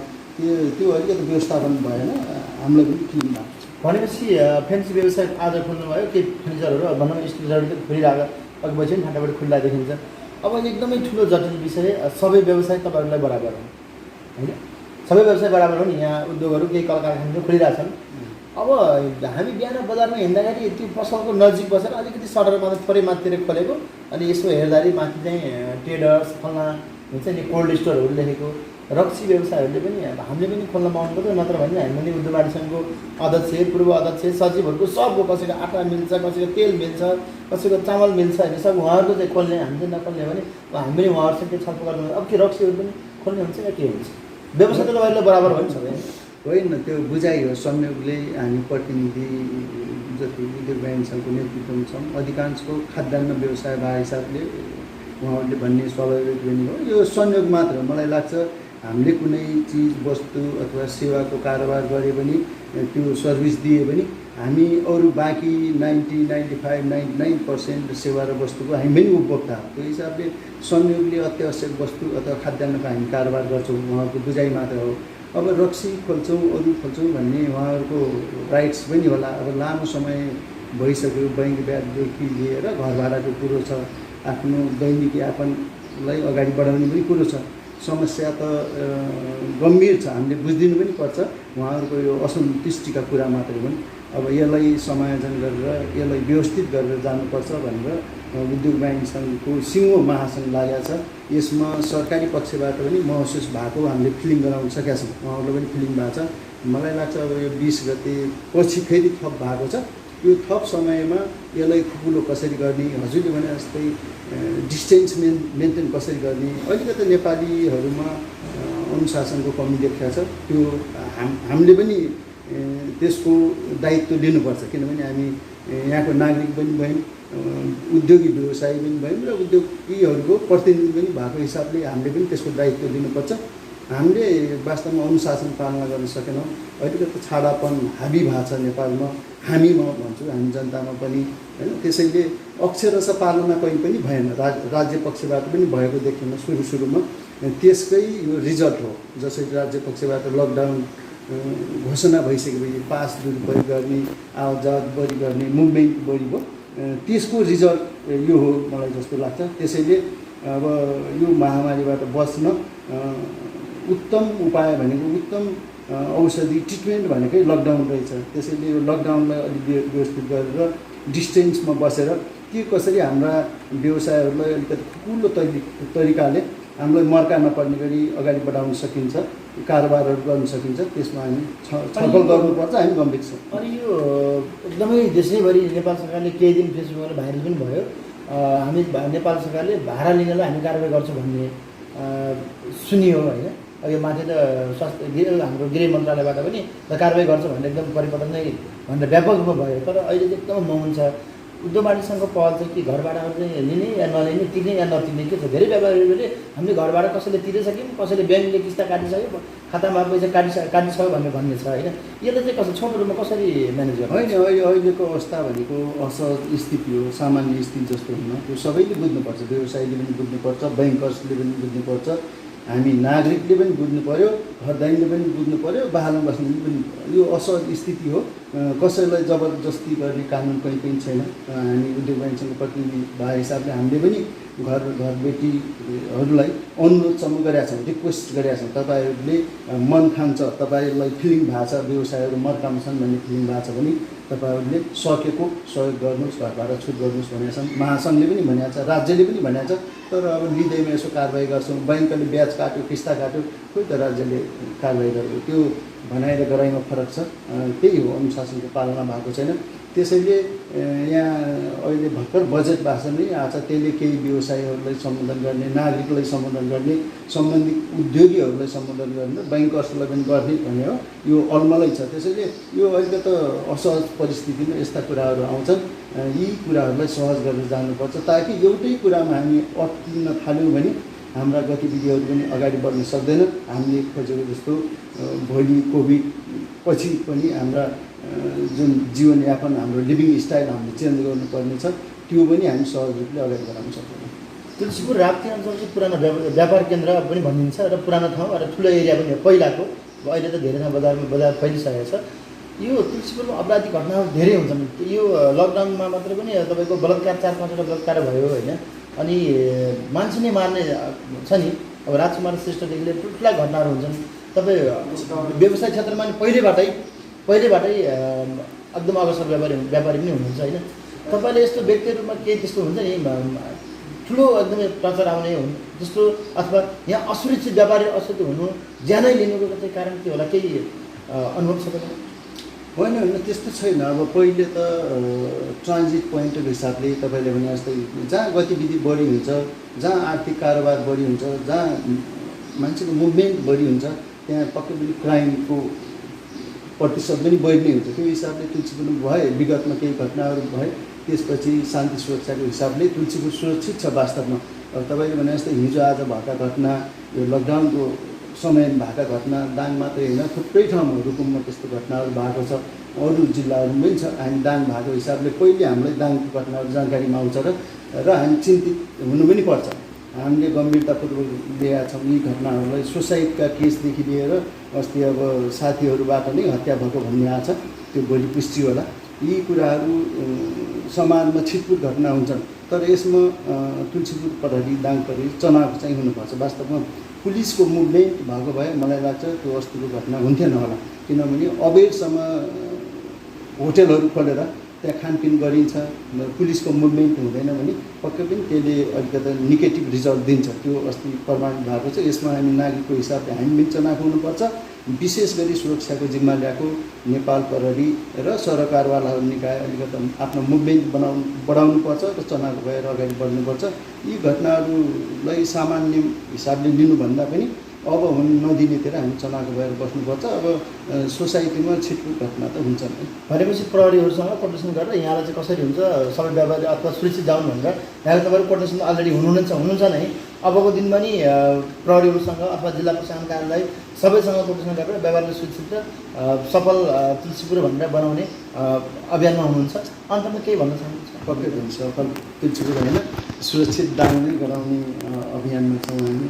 त्यो अलिकति व्यवस्थापन भएन, हामीलाई पनि फिलिङ भएको छ। भनेपछि फेन्सी व्यवसाय आज खोल्नुभयो, केही फर्निचरहरू भनौँ स्टिलहरू खोलिरहेको अघि पछि पनि फाटाबाट खुल्ला देखिन्छ। अब एकदमै ठुलो जटिल विषय, सबै व्यवसाय तपाईँहरूलाई बराबर हो होइन, सबै व्यवसाय बराबर हो नि। यहाँ उद्योगहरू केही कल कारखानाहरू खोलिरहेछन्। अब हामी बिहान बजारमा हिँड्दाखेरि त्यो पसलको नजिक बसेर अलिकति सटरमा थोरै माथितिर खोलेको, अनि यसो हेर्दाखेरि माथि चाहिँ ट्रेडर्स फल्ना हुन्छ नि कोल्ड स्टोरहरू लेखेको। रक्सी व्यवसायहरूले पनि हामीले पनि खोल्न पाउनुपर्छ, नत्र भने हामी पनि उद्योग वाणिज्य सङ्घको अध्यक्ष, पूर्व अध्यक्ष, सचिवहरूको सबको कसैको आटा मिल्छ, कसैको तेल मिल्छ, कसैको चामल मिल्छ होइन, सब उहाँहरूको चाहिँ खोल्ने, हामी चाहिँ नखोल्ने भने हामी पनि उहाँहरूसँग त्यो छलफल गर्नु। अब के रक्सीहरू पनि खोल्ने हुन्छ या के हुन्छ? व्यवसाय त तपाईँहरूले बराबर हो नि सबै होइन, त्यो बुझाइ हो। संयोगले हामी प्रतिनिधि जति उद्योग वाणिज्य सङ्घको नेतृत्वमा छौँ, अधिकांशको खाद्यान्न व्यवसाय भए हिसाबले उहाँहरूले भन्ने स्वाभाविक पनि हो। यो संयोग मात्र हो। मलाई लाग्छ हामीले कुनै चिज वस्तु अथवा सेवाको कारोबार गरे पनि, त्यो सर्भिस दिए पनि हामी अरू बाँकी 95-99% सेवा र वस्तुको हामी पनि उपभोक्ता हो। त्यो हिसाबले संयोगले अत्यावश्यक वस्तु अथवा खाद्यान्नको हामी कारोबार गर्छौँ, उहाँहरूको बुझाइ मात्र हो। अब रक्सी खोल्छौँ, अरू खोल्छौँ भन्ने उहाँहरूको राइट्स पनि होला। अब लामो समय भइसक्यो, बैंक ब्याजदेखि लिएर घर भाडाको कुरो छ, आफ्नो दैनिक यापनलाई अगाडि बढाउने पनि कुरो छ। समस्या त गम्भीर छ, हामीले बुझिदिनु पनि पर्छ। उहाँहरूको यो असन्तुष्टिका कुरा मात्रै पनि। अब यसलाई समायोजन गरेर यसलाई व्यवस्थित गरेर जानुपर्छ भनेर उद्योग वाणिज्य सङ्घको सिङ्गो महासङ्घ लागेको छ। यसमा सरकारी पक्षबाट पनि महसुस भएको हामीले फिलिङ गराउन सकेका छौँ, उहाँहरूलाई पनि फिलिङ भएको छ। मलाई लाग्छ अब यो 20 गते पछि फेरि थप भएको छ। यो थप समयमा यसलाई खुकुलो कसरी गर्ने, हजुरले भने जस्तै डिस्टेन्स मेन्टेन कसरी गर्ने, अलिकति नेपालीहरूमा अनुशासनको कमी देखिएको छ। त्यो हामीले पनि त्यसको दायित्व लिनुपर्छ, किनभने हामी यहाँको नागरिक पनि भयौँ, उद्योगी व्यवसायी पनि भयौँ र उद्योगीहरूको प्रतिनिधि पनि भएको हिसाबले हामीले पनि त्यसको दायित्व लिनुपर्छ। हामीले वास्तवमा अनुशासन पालना गर्न सकेनौँ। अलिकति छाडापन हाबी भएको छ नेपालमा, हामीमा भन्छु, हामी जनतामा पनि होइन। त्यसैले अक्षरशः पालना कहीँ पनि भएन, राज्य पक्षबाट पनि भएको देखिन सुरुमा। त्यसकै यो रिजल्ट हो। जसरी राज्य पक्षबाट लकडाउन घोषणा भइसकेपछि पास दुरुपयोग गर्ने, आवतजावत बढी गर्ने, मुभमेन्ट बढी भयो, त्यसको रिजल्ट यो हो मलाई जस्तो लाग्छ। त्यसैले अब यो महामारीबाट बच्न उत्तम उपाय भनेको, उत्तम औषधि ट्रिटमेन्ट भनेकै लकडाउन रहेछ। त्यसैले यो लकडाउनलाई अलिक व्यवस्थित गरेर डिस्टेन्समा बसेर के कसरी हाम्रा व्यवसायहरूलाई अलिकति खुकुलो तरिकाले हामीलाई मर्का नपर्ने गरी अगाडि बढाउन सकिन्छ, कारोबारहरू गर्न सकिन्छ, त्यसमा हामी छलफल गर्नुपर्छ। हामी गम्भीर छौँ। अनि यो एकदमै देशैभरि नेपाल सरकारले केही दिन फेसबुकमा भाइरल पनि भयो, हामी नेपाल सरकारले भाडा लिनलाई हामी कारबाही गर्छौँ भन्ने सुनियो होइन। यो माथि त हाम्रो गृह मन्त्रालयबाट पनि कारबाही गर्छ भनेर एकदम परिपत्र नै भनेर व्यापक रूपमा भयो। तर अहिले चाहिँ एकदम मौन छ। उद्योग वाणिज्य सङ्घको पहल चाहिँ कि घर भाडाहरू चाहिँ लिने या नलिने, तिर्ने या नतिर्ने के छ? धेरै व्यापारीहरूले हामीले घर भाडा कसैले तिरिसक्यौँ, कसैले ब्याङ्कले किस्ता काटिसक्यो, खातामा पैसा काटिसक्यो भन्ने छ होइन। यसले चाहिँ कसरी छोटो रूपमा कसरी म्यानेज गर्नु? होइन, अहिलेको अवस्था भनेको असहज स्थिति हो, सामान्य स्थिति जस्तो हुन। त्यो सबैले बुझ्नुपर्छ, व्यवसायीले पनि बुझ्नुपर्छ, ब्याङ्कर्सले पनि बुझ्नुपर्छ, हामी नागरिकले पनि बुझ्नु पऱ्यो, घरदारीले पनि बुझ्नु पऱ्यो, बाहालमा बस्नेले पनि। यो असहज स्थिति हो, कसैलाई जबरजस्ती गर्ने कानुन कहीँ पनि छैन। हामी उद्योग वाणिज्य सङ्घको प्रतिनिधि भए हिसाबले हामीले पनि घरबेटीहरूलाई अनुरोधसम्म गरेका छौँ, रिक्वेस्ट गरेका छौँ। तपाईँहरूले मन खान्छ, तपाईँहरूलाई फिलिङ भएको छ, व्यवसायहरू मर्कामा छन् भन्ने फिलिङ भएको छ भने तपाईँहरूले सकेको सहयोग गर्नुहोस्, घर भाडा छुट गर्नुहोस् भनेका छन्। महासङ्घले पनि भनेको छ, राज्यले पनि भनेको छ। तर अब लिँदैमा यसो कारबाही गर्छौँ, ब्याङ्कले ब्याज काट्यो, किस्ता काट्यो, खोइ त राज्यले कारबाही गर्यो। त्यो भनाइ र गराइमा फरक छ। त्यही हो, अनुशासनको पालना भएको छैन। त्यसैले यहाँ अहिले भर्खर बजेट भाषण नै आएको छ, त्यसले केही व्यवसायीहरूलाई सम्बोधन गर्ने, नागरिकलाई सम्बोधन गर्ने, सम्बन्धित उद्योगीहरूलाई सम्बोधन गर्ने, ब्याङ्कर्सलाई पनि गर्ने भन्ने हो। यो अलमलै छ। त्यसैले यो अहिले त असहज परिस्थितिमा यस्ता कुराहरू आउँछन्। यी कुराहरूलाई सहज गरेर जानुपर्छ, ताकि एउटै कुरामा हामी अट्किन थाल्यौँ भने हाम्रा गतिविधिहरू पनि अगाडि बढ्न सक्दैन। हामीले खोजेको जस्तो भोलि कोभिड पछि पनि हाम्रा जुन जीवनयापन, हाम्रो लिभिङ स्टाइल हामीले चेन्ज गर्नुपर्ने छ, त्यो पनि हामी सहज रूपले अगाडि बढाउन सक्दैनौँ। तुलसीपुर राप्ती अञ्चल चाहिँ पुरानो व्यापार केन्द्र पनि भनिन्छ र पुरानो ठाउँ र ठुलो एरिया पनि हो पहिलाको। अहिले त धेरै बजार फैलिसकेको छ। यो तुलसीपुरमा अपराधिक घटनाहरू धेरै हुन्छन्। यो लकडाउनमा मात्रै पनि तपाईँको बलात्कार 4-5वटा बलात्कार भयो होइन। अनि मान्छे नै मार्ने छ नि, अब राजकुमार श्रेष्ठदेखि लिएर ठुल्ठुला घटनाहरू हुन्छन्। तपाईँ व्यवसाय क्षेत्रमा नि पहिलेबाटै एकदम अग्रसर व्यापारी पनि हुनुहुन्छ होइन। तपाईँले यस्तो व्यक्तिहरूमा केही त्यस्तो हुन्छ नि ठुलो एकदमै प्रचार आउने हुन् जस्तो, अथवा यहाँ असुरक्षित व्यापारी असुरक्षित हुनु, ज्यानै लिनुको चाहिँ कारण के होला, केही अनुभव छ तपाईँ? होइन त्यस्तो छैन। अब पहिले त ट्रान्जिट पोइन्टको हिसाबले तपाईँले भने जस्तै जहाँ गतिविधि बढी हुन्छ, जहाँ आर्थिक कारोबार बढी हुन्छ, जहाँ मान्छेको मुभमेन्ट बढी हुन्छ, त्यहाँ पक्कै पनि क्राइमको प्रतिशत पनि बढी नै हुन्छ। त्यो हिसाबले तुलसीपुर भए, विगतमा केही घटनाहरू भए, त्यसपछि शान्ति सुरक्षाको हिसाबले तुलसीपुर सुरक्षित छ वास्तवमा। अब तपाईँले भने जस्तै हिजो आज भएका घटना, यो लकडाउनको समयमा भएका घटना दाङ मात्रै होइन, थुप्रै ठाउँमा रुकुममा त्यस्तो घटनाहरू भएको छ, अरू जिल्लाहरू पनि छ। हामी दाङ भएको हिसाबले पहिले हामीलाई दाङको घटनाहरू जानकारीमा आउँछ र हामी चिन्तित हुनु पनि पर्छ। हामीले गम्भीरतापूर्वक लिएका छौँ यी घटनाहरूलाई। सुसाइडका केसदेखि लिएर अस्ति अब साथीहरूबाट नै हत्या भएको भन्ने आएको छ, त्यो भोलि पुष्टि होला। यी कुराहरू समाजमा छिटपुट घटना हुन्छन्, तर यसमा तुलसीपुर प्रहरी, दाङ प्रहरी चनाव चाहिँ हुनुपर्छ। वास्तवमा पुलिसको मुभमेन्ट भएको भए मलाई लाग्छ त्यो अस्तिको घटना हुन्थेन होला। किनभने अबेरसम्म होटेलहरू खोलेर त्यहाँ खानपिन गरिन्छ, पुलिसको मुभमेन्ट हुँदैन भने पक्कै पनि त्यसले अलिकति नेगेटिभ रिजल्ट दिन्छ। त्यो अस्ति प्रमाणित भएको छ। यसमा हामी नागरिकको हिसाबले हामी पनि चनाखो हुनुपर्छ। विशेष गरी सुरक्षाको जिम्मा ल्याएको नेपाल प्रहरी र सरकारवालाहरू निकाय अलिकति आफ्नो मुभमेन्ट बढाउनुपर्छ र चनाखो भएर अगाडि बढ्नुपर्छ। यी घटनाहरूलाई सामान्य हिसाबले लिनुभन्दा पनि अब हुन नदिनेतिर हामी चनाखो भएर बस्नुपर्छ। अब सोसाइटीमा छिटपुट घटना त हुन्छ नै। भनेपछि प्रहरीहरूसँग कोर्डिनेसन गरेर यहाँलाई चाहिँ कसरी हुन्छ सबै व्यापारी अथवा सुरक्षित जाउँ भनेर यहाँ तपाईँहरू कोर्डिनेसन अलरेडी हुनुहुन्छ नै। अबको दिनमा नि प्रहरीहरूसँग अथवा जिल्ला प्रशासन कार्यालय सबैसँग कोर्डिनेसन गरेर व्यापारलाई सुरक्षित र सफल तुलसीपुर भनेर बनाउने अभियानमा हुनुहुन्छ। अन्तमा केही भन्न चाहनुहुन्छ? पक्कै पनि सफल तुलसीपुर होइन, सुरक्षित दाङ नै गराउने अभियानमा चाहिँ हामी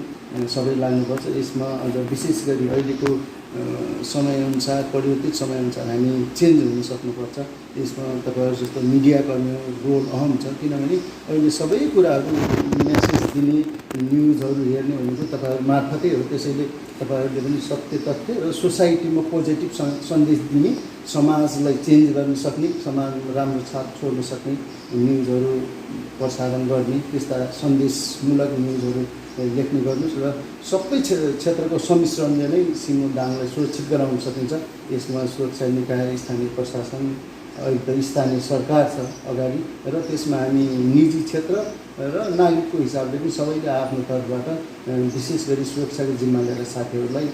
सबै लाग्नुपर्छ। यसमा अझ विशेष गरी अहिलेको समयअनुसार, परिवर्तित समयअनुसार हामी चेन्ज हुन सक्नुपर्छ। यसमा तपाईँहरू जस्तो मिडियाकर्मीको रोल अहम छ। किनभने अहिले सबै कुराहरू मेसेज दिने, न्युजहरू हेर्ने भनेको तपाईँहरू मार्फतै हो। त्यसैले तपाईँहरूले पनि सत्य तथ्य र सोसाइटीमा पोजिटिभ सन्देश दिने, समाजलाई चेन्ज गर्न सक्ने, समाजमा राम्रो छाप छोड्न सक्ने न्युजहरू प्रसारण गर्ने, त्यस्ता सन्देशमूलक न्युजहरू लेख्ने गर्नुहोस् र सबै क्षेत्रको सम्मिश्रणले नै सिङ्गो दाङलाई सुरक्षित गराउन सकिन्छ। यसमा सुरक्षा निकाय, स्थानीय प्रशासन, अहिले त स्थानीय सरकार छ अगाडि, र त्यसमा हामी निजी क्षेत्र र नागरिकको हिसाबले पनि सबैले आफ्नो तर्फबाट विशेष गरी सुरक्षाको जिम्मा लिएर साथीहरूलाई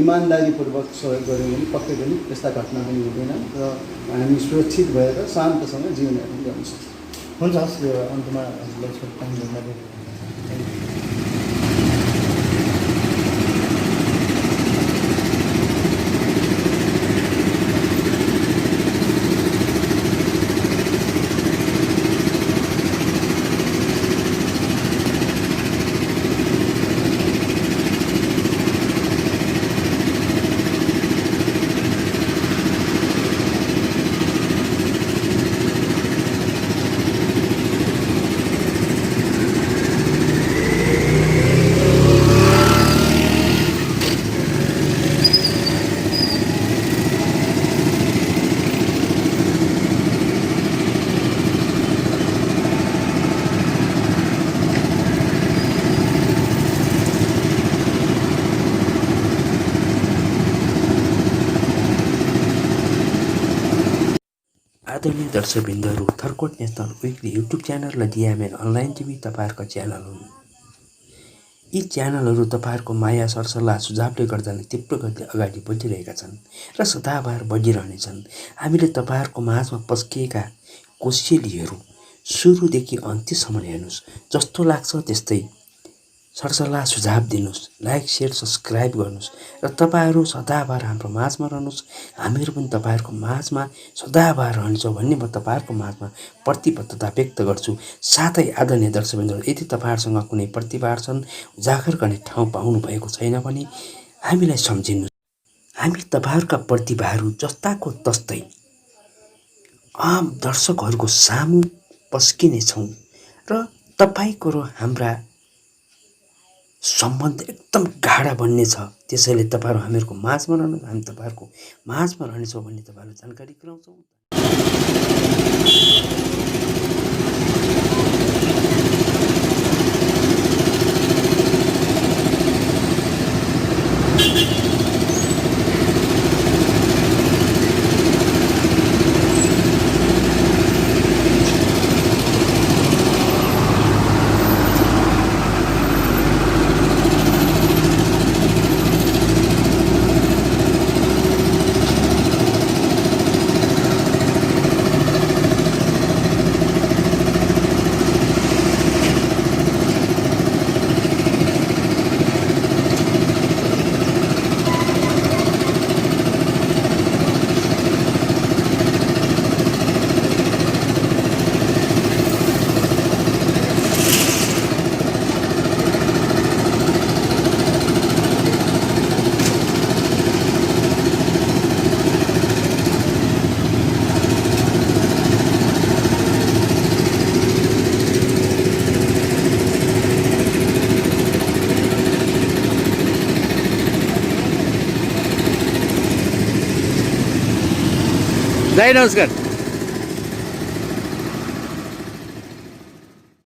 इमान्दारीपूर्वक सहयोग गऱ्यौँ भने पक्कै पनि त्यस्ता घटना पनि हुँदैन र हामी सुरक्षित भएर शान्तसँग जीवनयापन गर्न सक्छौँ। हुन्छ, हस्। यो अन्तमा हजुरलाई आदरणीय दर्शकवृन्दहरू, थर्कोट नेसनल विकली युट्युब च्यानल र डिएमएन अनलाइन टिभी तपाईँहरूको च्यानल हुन्। यी च्यानलहरू तपाईँहरूको माया, सरसल्लाह, सुझावले गर्दा नै तीव्र गतिले अगाडि बढिरहेका छन् र सदाबहार बढिरहनेछन्। हामीले तपाईँहरूको माझमा पस्किएका कोसेलीहरू सुरुदेखि अन्त्यसम्म हेर्नुहोस्। जस्तो लाग्छ त्यस्तै सरसल्लाह सुझाव दिनुहोस्, लाइक सेयर सब्सक्राइब गर्नुहोस् र तपाईँहरू सदाबार हाम्रो माझमा रहनुहोस्। हामीहरू पनि तपाईँहरूको माझमा सदाबार रहन्छौँ भन्ने म तपाईँहरूको माझमा प्रतिबद्धता व्यक्त गर्छु। साथै आदरणीय दर्शकवृन्द, यदि तपाईँहरूसँग कुनै प्रतिभाहरू छन्, उजागर गर्ने ठाउँ पाउनु भएको छैन भने हामीलाई सम्झिनु। हामी तपाईँहरूका प्रतिभाहरू जस्ताको तस्तै आम दर्शकहरूको सामु पस्किनेछौँ र तपाईँको र हाम्रा सम्बन्ध एकदम गाढा बन्नेछ। त्यसैले तपाईँहरू हामीहरूको माझमा रहनु, हामी तपाईँहरूको माझमा रहनेछौँ भन्ने तपाईँहरूलाई जानकारी गराउँछौँ। जय नमस्कार।